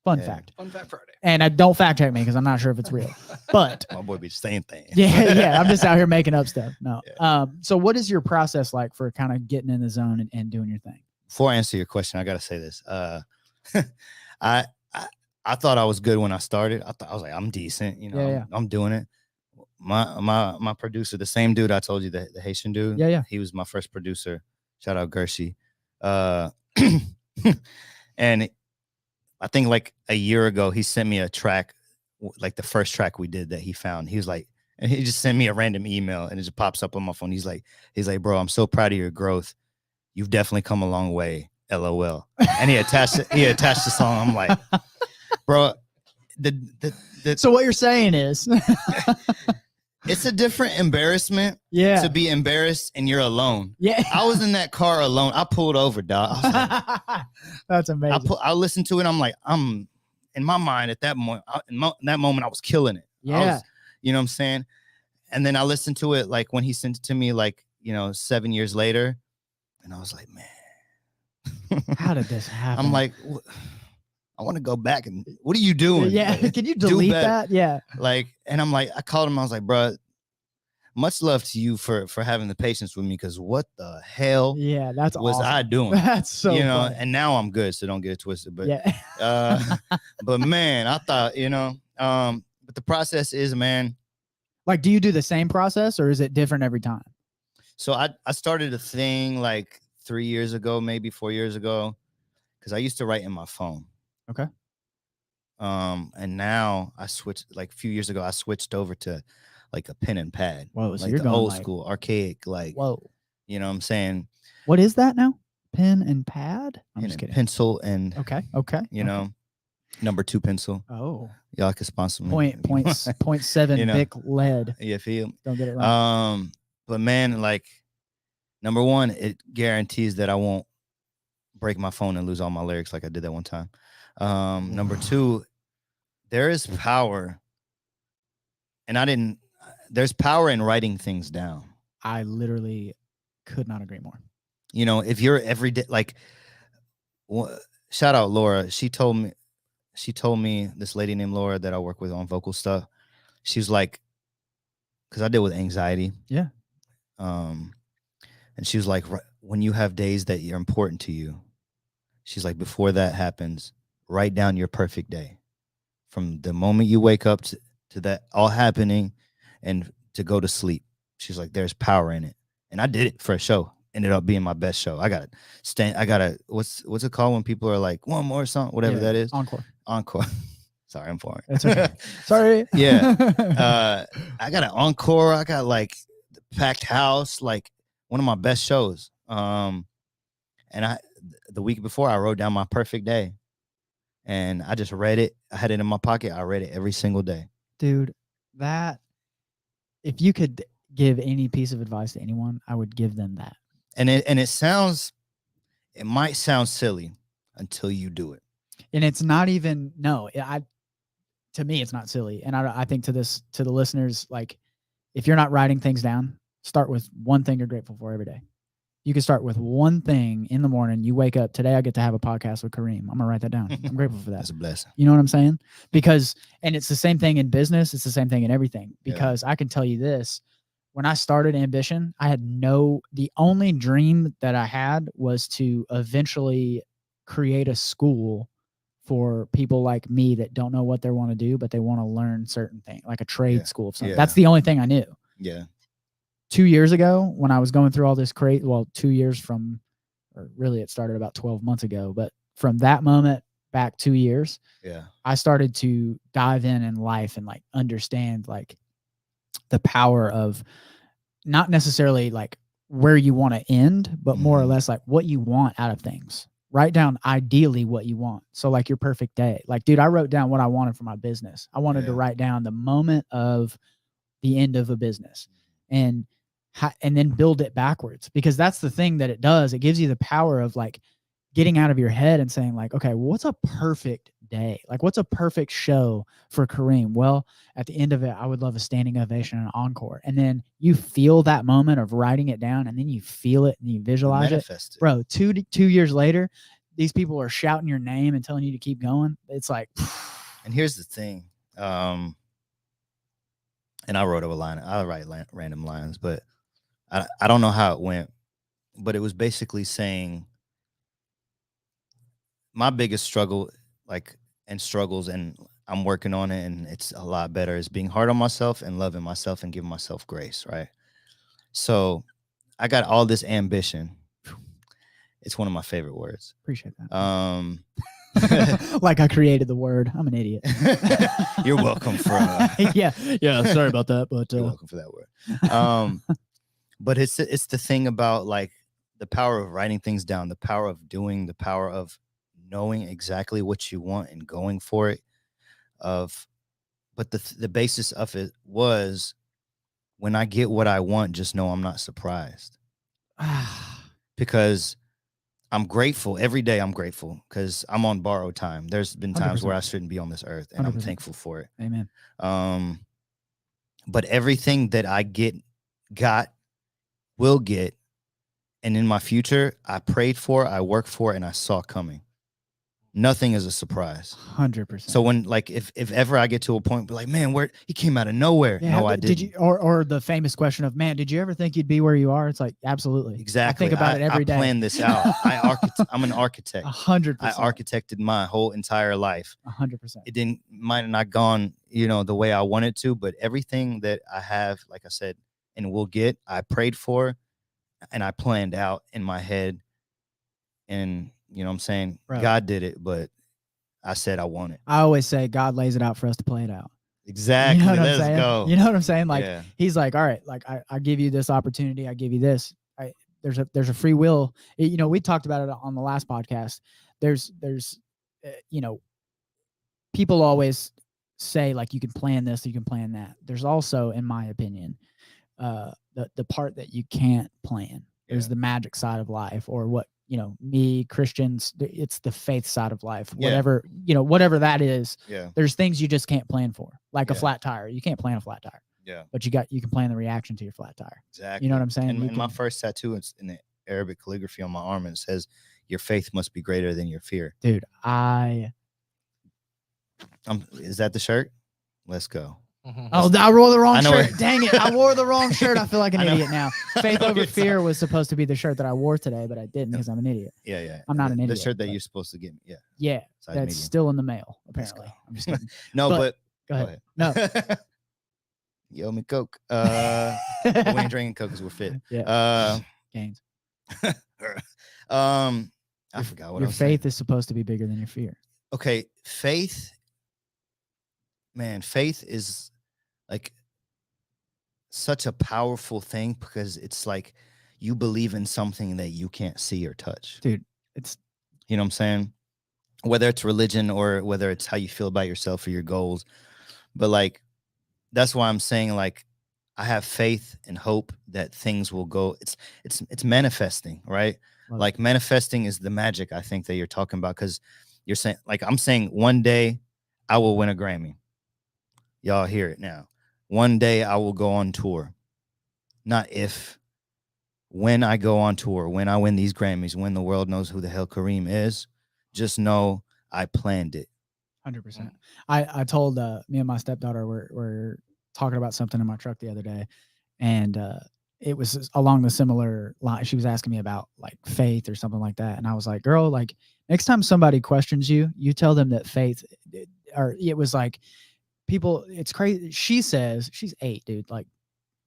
Fun Yeah. fact. Fun fact Friday. And I don't fact check me because I'm not sure if it's real. But My boy be saying things. yeah, I'm just out here making up stuff. No. Yeah. So what is your process like for kind of getting in the zone and doing your thing? Before I answer your question, I gotta say this. I thought I was good when I started. I was like, I'm decent, Yeah. I'm doing it. My producer, the same dude I told you, the Haitian dude. Yeah. He was my first producer. Shout out Gershi. And I think like a year ago, he sent me a track, like the first track we did that he found. He was like, and he just sent me a random email and it just pops up on my phone. He's like, bro, I'm so proud of your growth. You've definitely come a long way. LOL. And he attached the song. I'm like, bro, So what you're saying is, it's a different embarrassment yeah, to be embarrassed and you're alone. yeah, I was in that car alone. I pulled over, dog. I was like, that's amazing. I listened to it. I'm like, I'm in my mind at that moment. In that moment, I was killing it. Yeah. You know what I'm saying? And then I listened to it like when he sent it to me, like 7 years later, And I was like, man, How did this happen? I'm like, I want to go back and what are you doing? Yeah, Like, can you do delete better. that? Yeah. Like, and I'm like, I called him. I was like, bro, much love to you for having the patience with me, because what the hell Yeah, that's was awesome. I doing? That's so you know, funny. and now I'm good, so don't get it twisted. But yeah. but man, I thought, you know, but the process is, man. Like, do you do the same process or is it different every time? So I started a thing like 3 years ago, maybe 4 years ago, because I used to write in my phone. Okay. And now I switched, like a few years ago, I switched over to like a pen and pad. Whoa, so like you're the going old like, school, archaic, like, whoa. you know what I'm saying? What is that now? Pen and pad? I'm Pen just and kidding. pencil and, Okay. you know, number 2 pencil. Oh. Y'all can sponsor me. Point 7 You know. Bic lead. Yeah, feel. Don't get it wrong. But man, like, number one, it guarantees that I won't break my phone and lose all my lyrics like I did that one time. Number two, there is power, and there's power in writing things down. I literally could not agree more. You know, if you're every day, like, shout out Laura. She told me, this lady named Laura that I work with on vocal stuff. She's like, because I deal with anxiety. Yeah. And she was like, when you have days that are important to you, she's like, before that happens, write down your perfect day. From the moment you wake up to that all happening and to go to sleep. She's like, there's power in it. And I did it for a show. Ended up being my best show. I got what's it called when people are like, one more song, whatever that is? Encore. Sorry, I'm foreign. It's okay. Sorry. Yeah. I got an encore. I got like the packed house, like one of my best shows. And the week before, I wrote down my perfect day. And I just read it. I had it in my pocket. I read it every single day. Dude, if you could give any piece of advice to anyone, I would give them that. And it might sound silly until you do it. And it's not even, to me, it's not silly. And I think to the listeners, like, if you're not writing things down, start with one thing you're grateful for every day. You can start with one thing in the morning. You wake up, today I get to have a podcast with Karim. I'm going to write that down. I'm grateful for that. That's a blessing. You know what I'm saying? And it's the same thing in business. It's the same thing in everything. Because I can tell you this, when I started Ambition, the only dream that I had was to eventually create a school for people like me that don't know what they want to do, but they want to learn certain things, like a trade school of something. Yeah. That's the only thing I knew. Yeah. 2 years ago, when I was going through all this 2 years from, or really it started about 12 months ago, but from that moment back 2 years, I started to dive in life and like understand like the power of not necessarily like where you want to end, but more or less like what you want out of things. Write down ideally what you want. So like your perfect day. Like, dude, I wrote down what I wanted for my business. I wanted to write down the moment of the end of a business and then build it backwards, because that's the thing that it does. It gives you the power of like getting out of your head and saying like, okay, what's a perfect day? Like, what's a perfect show for Karim? Well, at the end of it, I would love a standing ovation and an encore. And then you feel that moment of writing it down, and then you feel it and you visualize it. Bro, 2 years later, these people are shouting your name and telling you to keep going. It's like, and here's the thing. And I wrote a line. I write random lines, but I don't know how it went, but it was basically saying my biggest struggle, struggles, and I'm working on it, and it's a lot better, is being hard on myself and loving myself and giving myself grace, right? So I got all this ambition. It's one of my favorite words. Appreciate that. Like I created the word. I'm an idiot. You're welcome for yeah. Sorry about that, but you're welcome for that word. But it's the thing about like the power of writing things down, the power of doing, the power of knowing exactly what you want and going for it. But the basis of it was, when I get what I want, just know I'm not surprised. Because I'm grateful every day. I'm grateful because I'm on borrowed time. There's been times 100%. where I shouldn't be on this earth, and 100%. I'm thankful for it. Amen. But everything that I got, will get, And in my future, I prayed for, I worked for, and I saw coming. Nothing is a surprise. 100%. So when, like, if ever I get to a point, like, man, where he came out of nowhere. Yeah, No, I didn't. Did you, or the famous question of, man, did you ever think you'd be where you are? It's like, absolutely. Exactly. I think about it every day. I planned this out. I'm an architect. 100%. I architected my whole entire life. 100%. It might have not gone, the way I wanted to, but everything that I have, like I said, and will get, I prayed for, and I planned out in my head. And you know what I'm saying? Bro. God did it, but I said I want it. I always say God lays it out for us to play it out. Exactly. You know what Let's I'm saying? go. You know what I'm saying? Like, Yeah. he's like, all right, like I give you this opportunity. I give you this. There's a free will. We talked about it on the last podcast. There's people always say, like, you can plan this, you can plan that. There's also, in my opinion, the part that you can't plan. There's the magic side of life, or what, Christians, it's the faith side of life, whatever that is. Yeah. There's things you just can't plan for, like a flat tire. You can't plan a flat tire. Yeah. But you can plan the reaction to your flat tire. Exactly. You know what I'm saying? And my first tattoo, it's in the Arabic calligraphy on my arm, and it says, your faith must be greater than your fear. Dude, is that the shirt? Let's go. Oh, I wore the wrong shirt. Dang it. I wore the wrong shirt. I feel like an I know. idiot now. Faith over fear was supposed to be the shirt that I wore today, but I didn't because I'm an idiot. Yeah. I'm not an idiot. The shirt that you're supposed to get me. Yeah. Yeah. Size That's medium. still in the mail, apparently. I'm just kidding. No, but go ahead. No. Yo, me Coke. We ain't drinking Coke because we're fit. Yeah. Gains. I forgot what your I was faith saying. is supposed to be bigger than your fear. Okay, faith is like such a powerful thing, because it's like you believe in something that you can't see or touch. Dude, it's, you know what I'm saying? Whether it's religion or whether it's how you feel about yourself or your goals. But like, that's why I'm saying, like, I have faith and hope that things will go. It's manifesting, right? Like, manifesting is the magic, I think, that you're talking about, because you're saying, like, I'm saying one day I will win a Grammy. Y'all hear it now. One day I will go on tour. Not if. When I go on tour, when I win these Grammys, when the world knows who the hell Karim is, just know I planned it. 100%. I told me and my stepdaughter were talking about something in my truck the other day, and it was along the similar line. She was asking me about, like, faith or something like that, and I was like, girl, like, next time somebody questions you, you tell them that faith, or it was like, people, it's crazy. She says, she's 8, dude. Like,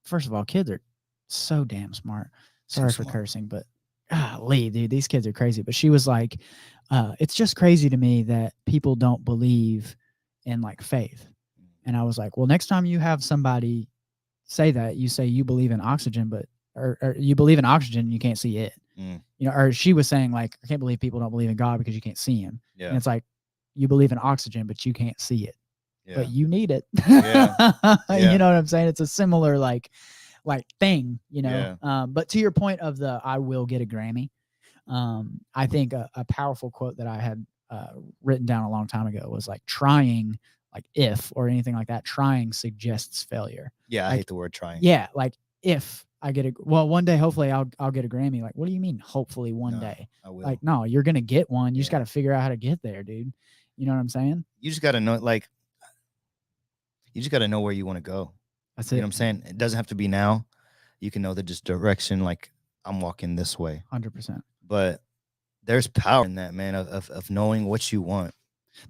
first of all, kids are so damn smart. Sorry for cursing, but golly, dude, these kids are crazy. But she was like, it's just crazy to me that people don't believe in, like, faith. And I was like, well, next time you have somebody say that, you say you believe in oxygen, but or you believe in oxygen and you can't see it. Or she was saying, like, I can't believe people don't believe in God because you can't see him. Yeah. And it's like, you believe in oxygen, but you can't see it. Yeah. But you need it. Yeah. You know what I'm saying? It's a similar like thing, Yeah. But to your point of I will get a Grammy, I think a powerful quote that I had written down a long time ago was, like, trying, like, if or anything like that, trying suggests failure. Yeah, like, I hate the word trying. Yeah, like, if I get one day, hopefully I'll get a Grammy. Like, what do you mean hopefully one day? I will. Like, no, you're gonna get one. You just got to figure out how to get there, dude. You know what I'm saying? You just got to know, like, you just got to know where you want to go. That's it. You know what I'm saying? It doesn't have to be now. You can know the just direction, like, I'm walking this way. 100%. But there's power in that, man, of knowing what you want.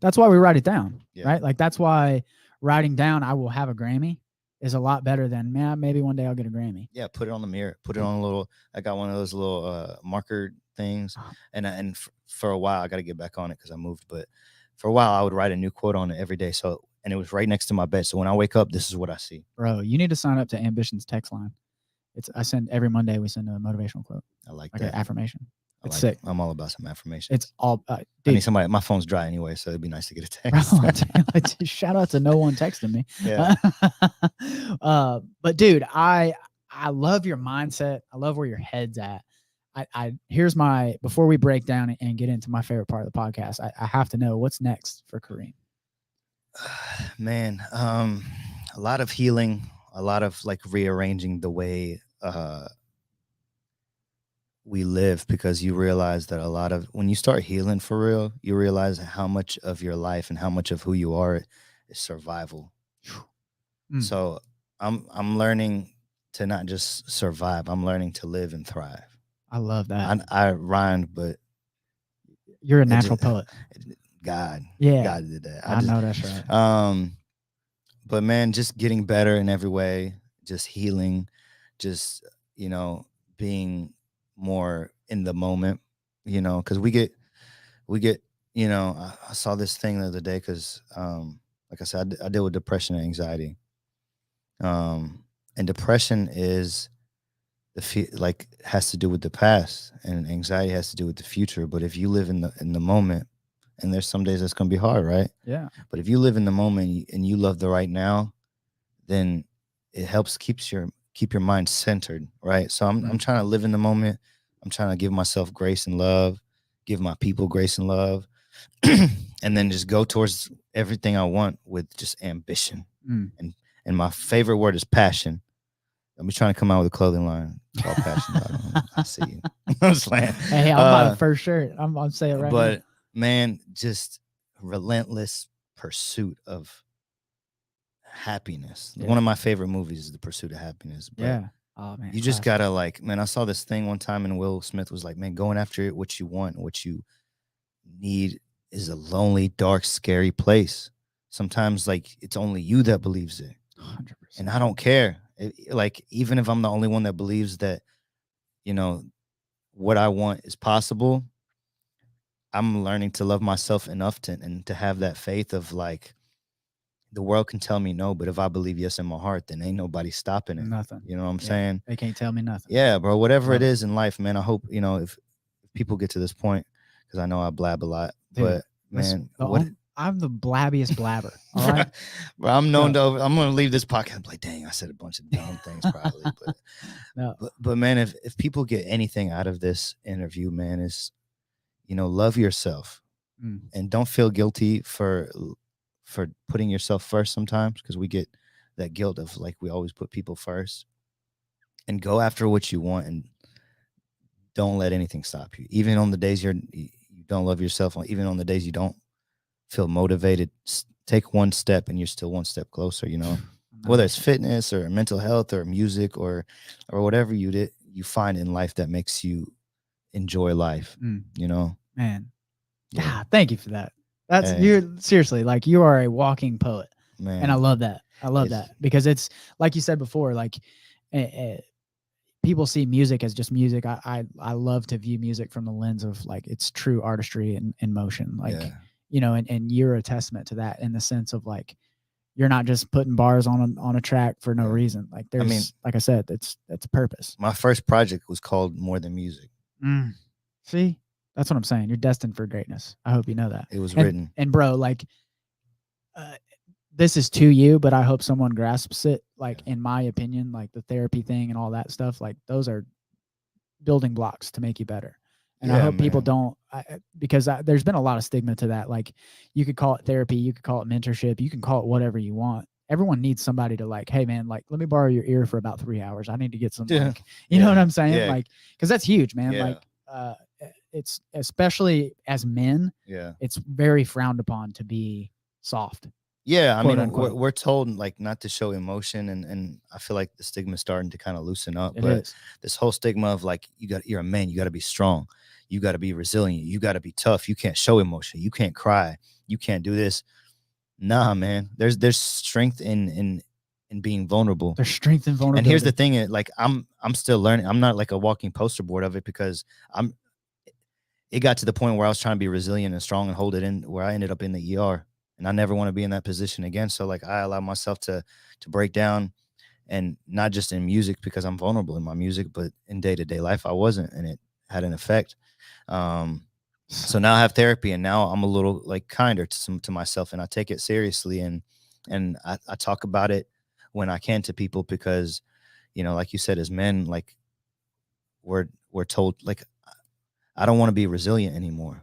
That's why we write it down, right? Like, that's why writing down I will have a Grammy is a lot better than, man, maybe one day I'll get a Grammy. Yeah, put it on the mirror. Put it on a little, I got one of those little marker things. And for a while, I got to get back on it because I moved. But for a while, I would write a new quote on it every day. And it was right next to my bed. So when I wake up, this is what I see. Bro, you need to sign up to Ambition's text line. I send every Monday, we send a motivational quote. I like that. An affirmation. It's like sick. It. I'm all about some affirmation. It's all, I need somebody, my phone's dry anyway, so it'd be nice to get a text. Bro, shout out to no one texting me. Yeah. But dude, I love your mindset. I love where your head's at. Here's before we break down and get into my favorite part of the podcast, I have to know what's next for Karim. Man, a lot of healing, a lot of, like, rearranging the way we live, because you realize that a lot of, when you start healing for real, you realize how much of your life and how much of who you are is survival. So I'm learning to not just survive. I'm learning to live and thrive. I love that. I rhymed, but You're a natural poet. God Yeah, did that. I know that's right. But man, just getting better in every way, just healing, just, being more in the moment, because we get, I saw this thing the other day, because, like I said, I deal with depression and anxiety. And depression is has to do with the past, and anxiety has to do with the future. But if you live in the moment, and there's some days that's going to be hard, right? Yeah. But if you live in the moment and you love the right now, then it helps keep your mind centered, right? So I'm trying to live in the moment. I'm trying to give myself grace and love, give my people grace and love, and then just go towards everything I want with just ambition. And my favorite word is passion. I'm trying to come out with a clothing line called Passion. I see you. I'm just playing. Hey, I'll buy the first shirt. I'm saying it right now. But man, just relentless pursuit of happiness. One of my favorite movies is The Pursuit of Happiness. But oh man, you just gotta, like, man, I saw this thing one time, and Will Smith was like, man, going after what you want, what you need is a lonely, dark, scary place. Sometimes, like, it's only you that believes it. 100%. And I don't care. Like, even if I'm the only one that believes that, what I want is possible, I'm learning to love myself enough to have that faith of, like, the world can tell me no, but if I believe yes in my heart, then ain't nobody stopping it. Nothing. You know what I'm saying? They can't tell me nothing. Yeah, bro. Whatever it is in life, man, I hope, if people get to this point, because I know I blab a lot, but man, I'm the blabbiest blabber. All right. Bro, I'm known to. I'm gonna leave this podcast like, dang, I said a bunch of dumb things probably, but man, if people get anything out of this interview, man, is, love yourself, and don't feel guilty for putting yourself first sometimes, because we get that guilt of, like, we always put people first, and go after what you want, and don't let anything stop you, even on the days you don't love yourself, even on the days you don't feel motivated. Take one step and you're still one step closer, whether it's fitness or mental health or music or whatever you find in life that makes you enjoy life. Man, thank you for that. You're seriously, like, you are a walking poet, man. And I love that. I love that, because it's like you said before, like, people see music as just music. I love to view music from the lens of, like, it's true artistry and motion, like, and you're a testament to that, in the sense of, like, you're not just putting bars on a track for no reason. Like, there's, like I said, it's a purpose. My first project was called More Than Music. See, that's what I'm saying. You're destined for greatness. I hope you know that. It was written. And bro, like, this is to you, but I hope someone grasps it. Like, in my opinion, like, the therapy thing and all that stuff, like, those are building blocks to make you better. And I hope people don't, because there's been a lot of stigma to that. Like, you could call it therapy, you could call it mentorship, you can call it whatever you want. Everyone needs somebody to, like, hey man, like, let me borrow your ear for about 3 hours. I need to get some, like, you know what I'm saying? Like, because that's huge, man. Like, it's, especially as men, it's very frowned upon to be soft. Yeah, I mean, we're told, like, not to show emotion, and I feel like the stigma is starting to kind of loosen up. But this whole stigma of, like, you're a man, you got to be strong, you got to be resilient, you got to be tough, you can't show emotion, you can't cry, you can't do this. Nah, man, there's strength in being vulnerable. There's strength in vulnerability. And here's the thing, like, I'm still learning. I'm not like a walking poster board of it, because it got to the point where I was trying to be resilient and strong and hold it in, where I ended up in the ER. And I never want to be in that position again. So, like, I allow myself to break down, and not just in music, because I'm vulnerable in my music, but in day-to-day life, I wasn't, and it had an effect. So now I have therapy, and now I'm a little, like, kinder to myself, and I take it seriously. And I talk about it when I can to people, because, like you said, as men, like, we're told, like, I don't want to be resilient anymore.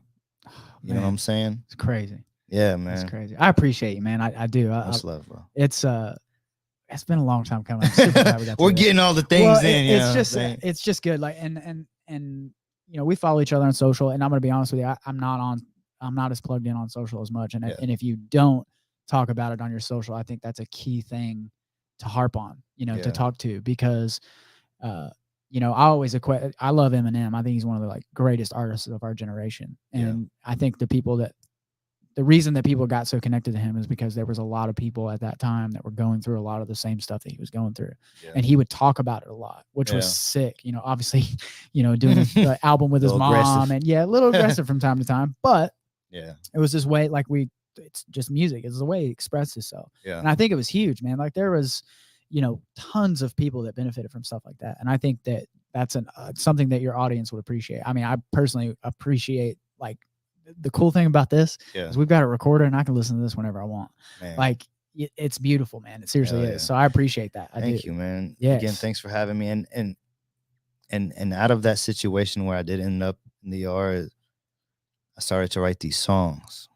You know what I'm saying? It's crazy. Yeah, man. That's crazy. I appreciate you, man. I do. Much love, bro. It's been a long time coming. I'm super glad we got We're getting all the things in. It's just good. Like, and and we follow each other on social, and I'm going to be honest with you, I'm not as plugged in on social as much, and if you don't talk about it on your social, I think that's a key thing to harp on, to talk to, because I love Eminem. I think he's one of the like greatest artists of our generation, and I think the reason that people got so connected to him is because there was a lot of people at that time that were going through a lot of the same stuff that he was going through. Yeah. And he would talk about it a lot, which was sick. Obviously, doing the album with his mom aggressive. And a little aggressive from time to time, but it was this way, like it's just music. It's the way he expressed himself. Yeah. And I think it was huge, man. Like there was, tons of people that benefited from stuff like that. And I think that that's something that your audience would appreciate. I mean, I personally appreciate like, the cool thing about this is we've got a recorder and I can listen to this whenever I want. Man. Like it's beautiful, man. It seriously is. So I appreciate that. Thank you, man. Yes. Again, thanks for having me. And out of that situation where I did end up in the ER, I started to write these songs.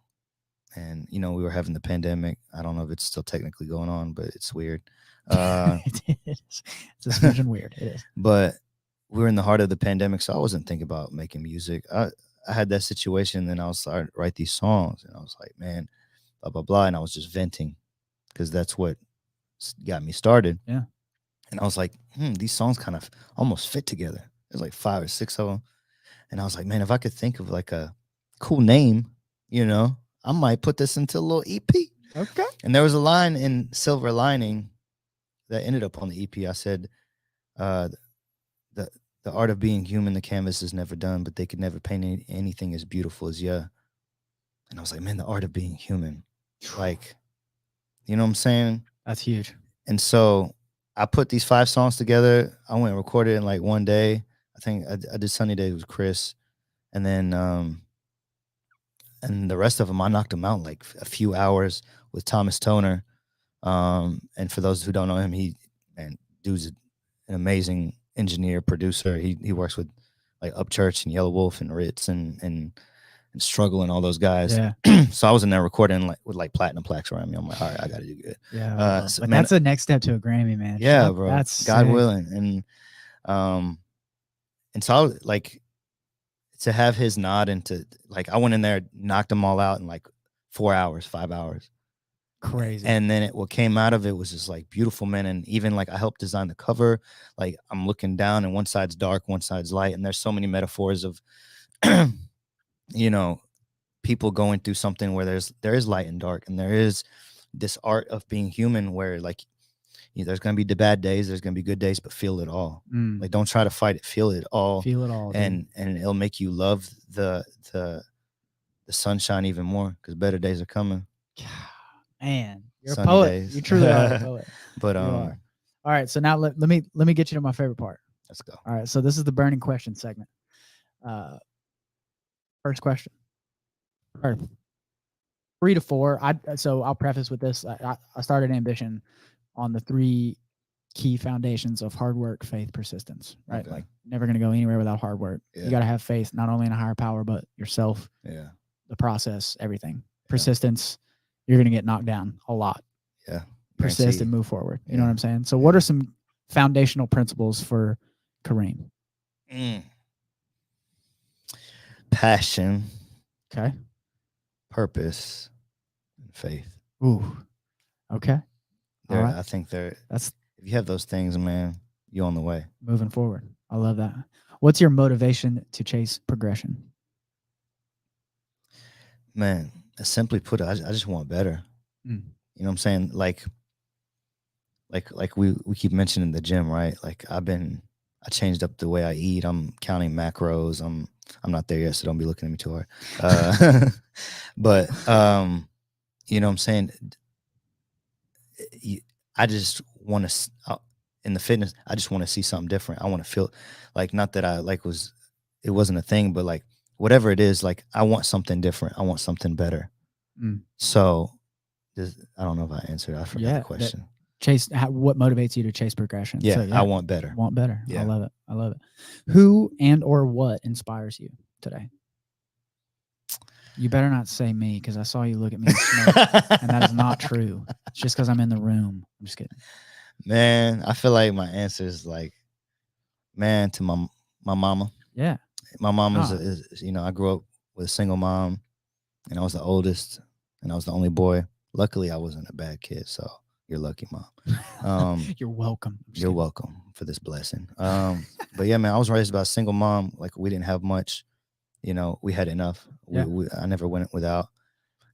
And we were having the pandemic. I don't know if it's still technically going on, but it's weird. It is. It's a smidgen weird. It is. But we were in the heart of the pandemic, so I wasn't thinking about making music. I had that situation, and then I was starting to write these songs, and I was like, man, blah, blah, blah. And I was just venting because that's what got me started. Yeah. And I was like, these songs kind of almost fit together. There's like 5 or 6 of them. And I was like, man, if I could think of like a cool name, I might put this into a little EP. Okay. And there was a line in Silver Lining that ended up on the EP. I said, the art of being human, the canvas is never done, but they could never paint anything as beautiful as you. And I was like, man, the art of being human. Like, you know what I'm saying? That's huge. And so I put these 5 songs together. I went and recorded it in like one day. I think I did Sunny Days with Chris. And then and the rest of them, I knocked them out in like a few hours with Thomas Toner. And for those who don't know him, dude's an amazing engineer, producer. He works with like Upchurch and Yellow Wolf and Ritz and Struggle and all those guys. Yeah. So I was in there recording like with like platinum plaques around me. I'm like, all right, I got to do good. Yeah. So, but that's the next step to a Grammy, man. Yeah, bro. That's God sick. willing. And so I was like, to have his nod and to like, I went in there, knocked them all out in like 4 hours, 5 hours. Crazy. And then what came out of it was just like beautiful, man. And even like I helped design the cover. Like I'm looking down and one side's dark, one side's light. And there's so many metaphors of, people going through something where there is light and dark. And there is this art of being human where like, there's going to be the bad days, there's going to be good days, but feel it all. Like, don't try to fight it. Feel it all. Feel it all. And it'll make you love the sunshine even more because better days are coming. Man, you're Sunny a poet. days. You truly are a poet. But all right. So now let me get you to my favorite part. Let's go. All right. So this is the burning question segment. First question. All right. 3 to 4. So I'll preface with this. I started Ambition on the 3 key foundations of hard work, faith, persistence. Right. Okay. Like never going to go anywhere without hard work. Yeah. You got to have faith, not only in a higher power, but yourself. Yeah. The process, everything. Persistence. You're going to get knocked down a lot. Yeah. Persist and move forward. You know what I'm saying? So what are some foundational principles for Karim? Passion. Okay. Purpose. And faith. Ooh. Okay. All right. I think if you have those things, man, you're on the way. Moving forward. I love that. What's your motivation to chase progression? Man, simply put, I just want better. You know what I'm saying? Like we keep mentioning the gym, right? Like I changed up the way I eat. I'm counting macros. I'm not there yet, so don't be looking at me too hard. But you know what I'm saying? I just want to, in the fitness, I just want to see something different. I want to feel like, not that it wasn't a thing, but like whatever it is, like I want something different. I want something better. So I don't know if I answered. I forgot the question. What motivates you to chase progression? Yeah, I want better. Want better. Yeah. I love it. I love it. Who and or what inspires you today? You better not say me, because I saw you look at me and smirk, and that is not true. It's just because I'm in the room. I'm just kidding. Man, I feel like my answer is like, man, to my mama. Yeah. My mom Ah. is, you know, I grew up with a single mom, and I was the oldest, and I was the only boy. Luckily, I wasn't a bad kid, so you're lucky, Mom. You're welcome. I'm just You're kidding. welcome for this blessing. But yeah, man, I was raised by a single mom. Like, we didn't have much, you know, we had enough. Yeah. I never went without.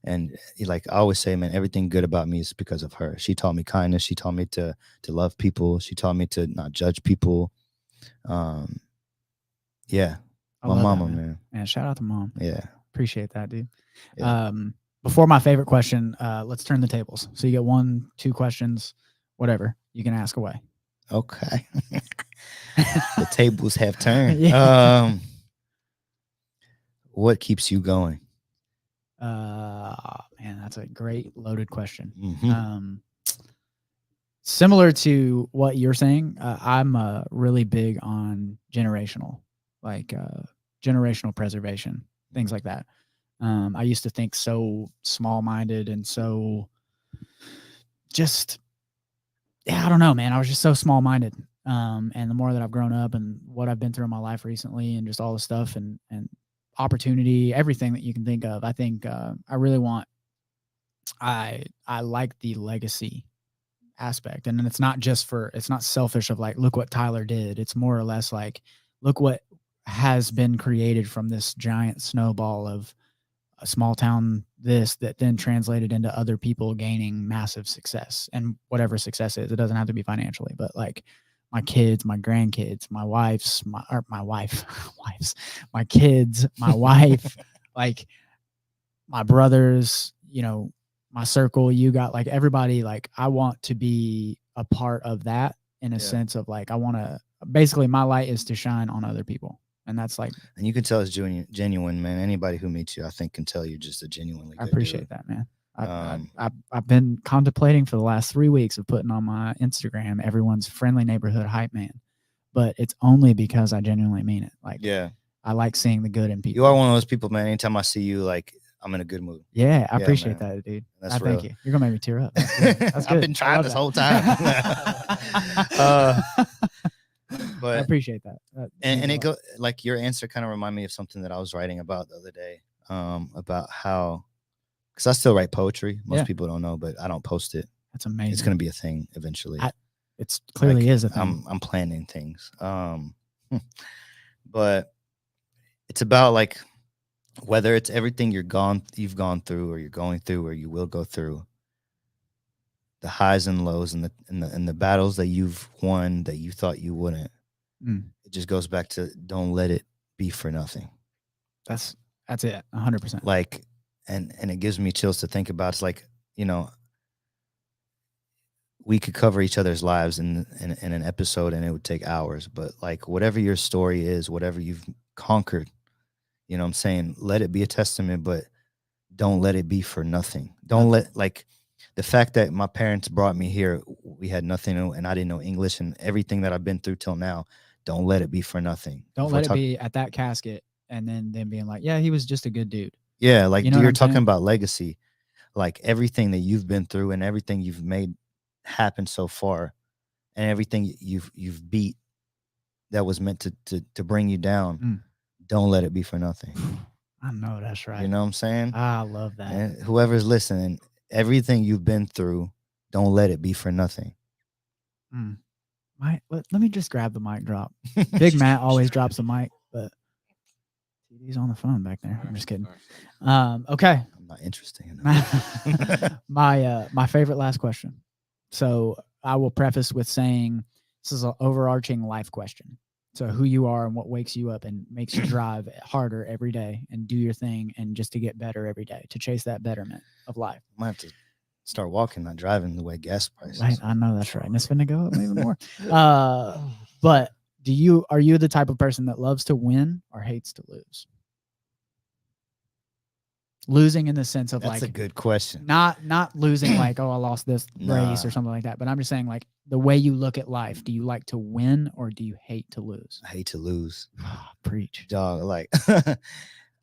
And like I always say, man, everything good about me is because of her. She taught me kindness. She taught me to love people. She taught me to not judge people. Yeah, I my love that, mama, man. man. Man, shout out to Mom. Yeah. Appreciate that, dude. Yeah. Before my favorite question, let's turn the tables. So you get 1, 2 questions, whatever. You can ask away. Okay. The tables have turned. Yeah. What keeps you going? Man, that's a great loaded question. Mhm. Similar to what you're saying, I'm really big on generational preservation, things like that. I used to think so small-minded and so just, yeah, I don't know, man. I was just so small-minded. And the more that I've grown up and what I've been through in my life recently and just all the stuff and opportunity, everything that you can think of, I think I really want, I like the legacy aspect. And then it's not selfish of like, look what Tyler did. It's more or less like, look what has been created from this giant snowball of a small town that then translated into other people gaining massive success, and whatever success is, it doesn't have to be financially, but like my kids, my grandkids, my wife's, my kids, my wife, like my brothers, you know, my circle, you got like everybody, like I want to be a part of that in a sense of like, I want to, basically my light is to shine on other people. And that's like, And you can tell it's genuine, man. Anybody who meets you, I think, can tell you're just a genuinely good I appreciate dude. that, man. I've been contemplating for the last 3 weeks of putting on my Instagram everyone's friendly neighborhood hype man, but it's only because I genuinely mean it. Like, Yeah, I like seeing the good in people. you are one of those people, man. Anytime I see you, like, I'm in a good mood. Yeah, I Yeah, appreciate man. that, dude. That's real. Thank you. You're gonna make me tear up. That's good. That's good. I've been trying this whole time. But I appreciate that. and it go like your answer kind of reminded me of something that I was writing about the other day. About how, because I still write poetry. Most people don't know, but I don't post it. That's amazing. It's gonna be a thing eventually. It's clearly like, is a thing. I'm planning things. But it's about like whether it's everything you've gone through, or you're going through, or you will go through, the highs and lows, and the battles that you've won that you thought you wouldn't. It just goes back to, don't let it be for nothing. That's it, 100%. Like, and it gives me chills to think about. It's like, you know, we could cover each other's lives in an episode, and it would take hours. But like, whatever your story is, whatever you've conquered, you know what I'm saying, let it be a testament, but don't let it be for nothing. Don't let, like, the fact that my parents brought me here, we had nothing, and I didn't know English, and everything that I've been through till now, don't let it be for nothing. Don't let it be at that casket and then them being like, yeah, he was just a good dude. Yeah, like, you know you're talking saying about legacy. Like, everything that you've been through and everything you've made happen so far, and everything you've beat that was meant to bring you down, don't let it be for nothing. I know that's right. You know what I'm saying? I love that. And whoever's listening, everything you've been through, don't let it be for nothing. Let me just grab the mic drop. Big Matt always drops the mic, but he's on the phone back there. I'm just kidding. Okay. I'm not interested in that. My favorite last question. So I will preface with saying this is an overarching life question. So who you are and what wakes you up and makes you drive harder every day and do your thing, and just to get better every day, to chase that betterment of life. I might have to start walking, not driving, the way gas prices. Right, I know that's right. And it's going to go up even more. But are you the type of person that loves to win or hates to lose? Losing in the sense of, that's like, a good question. Not losing like, oh, I lost this race or something like that. But I'm just saying, like, the way you look at life, do you like to win or do you hate to lose? I hate to lose. Preach. Dog, like,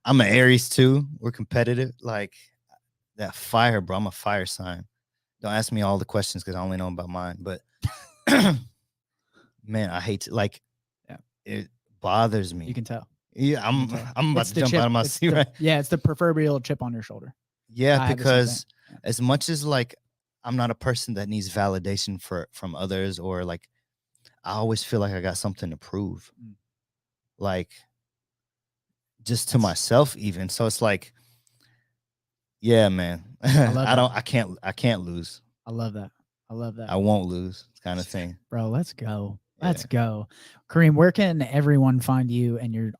I'm an Aries too. We're competitive. Like, that fire, bro. I'm a fire sign. Don't ask me all the questions because I only know about mine. But man, I hate to, like, bothers me. You can tell. Yeah, I'm about It's to the jump chip- out of my it's seat the- right. Yeah, it's the proverbial chip on your shoulder. I Yeah, have the same because thing. as much as like I'm not a person that needs validation from others, or like I always feel like I got something to prove. Mm. Like just to myself even. So it's like, yeah, man. love I can't lose. I love that. I love that. I won't lose kind of thing. Bro, let's go. Yeah. Let's go. Kareem, where can everyone find you and your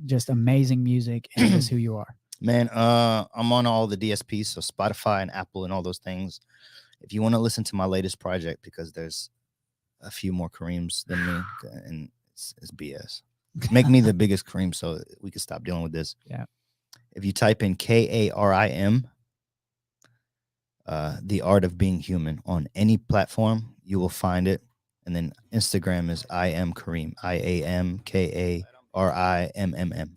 just amazing music and just who you are? Man, I'm on all the DSPs, so Spotify and Apple and all those things. If you want to listen to my latest project, because there's a few more Kareems than me, and it's BS. Make me the biggest Kareem so we can stop dealing with this. Yeah. If you type in KARIM, The Art of Being Human on any platform, you will find it. And then Instagram is I am Kareem, IAMKARIMMM,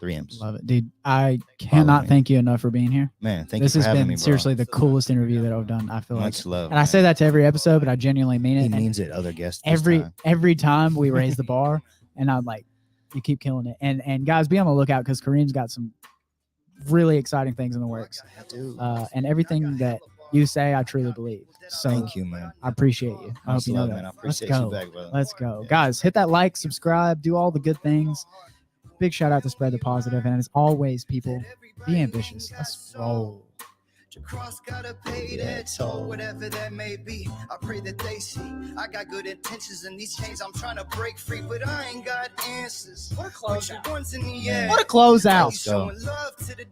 3 M's. Love it, dude. I cannot me. thank you enough for being here. Man, thank This you has for having been me, bro. seriously the coolest interview that I've done. I feel Much like, love. and I say that to every episode, but I genuinely mean it. He And means it. Other guests. this time. every time we raise the bar, and I'm like, you keep killing it. And guys, be on the lookout because Kareem's got some really exciting things in the works. I do. And everything that you say, I truly believe. So Thank you, man. I appreciate you. I hope Much you know love, that. man. I Let's appreciate go. you back, brother. Let's go. Yeah. Guys, hit that like, subscribe, do all the good things. Big shout out to Spread the Positive. And as always, people, be ambitious. Let's roll. Your cross gotta pay that toll, whatever that may be. I pray that they see I got good intentions in these chains. I'm trying to break free, but I ain't got answers. What a closeout. Ones in the air. What a closeout. Let's go. Showing love to the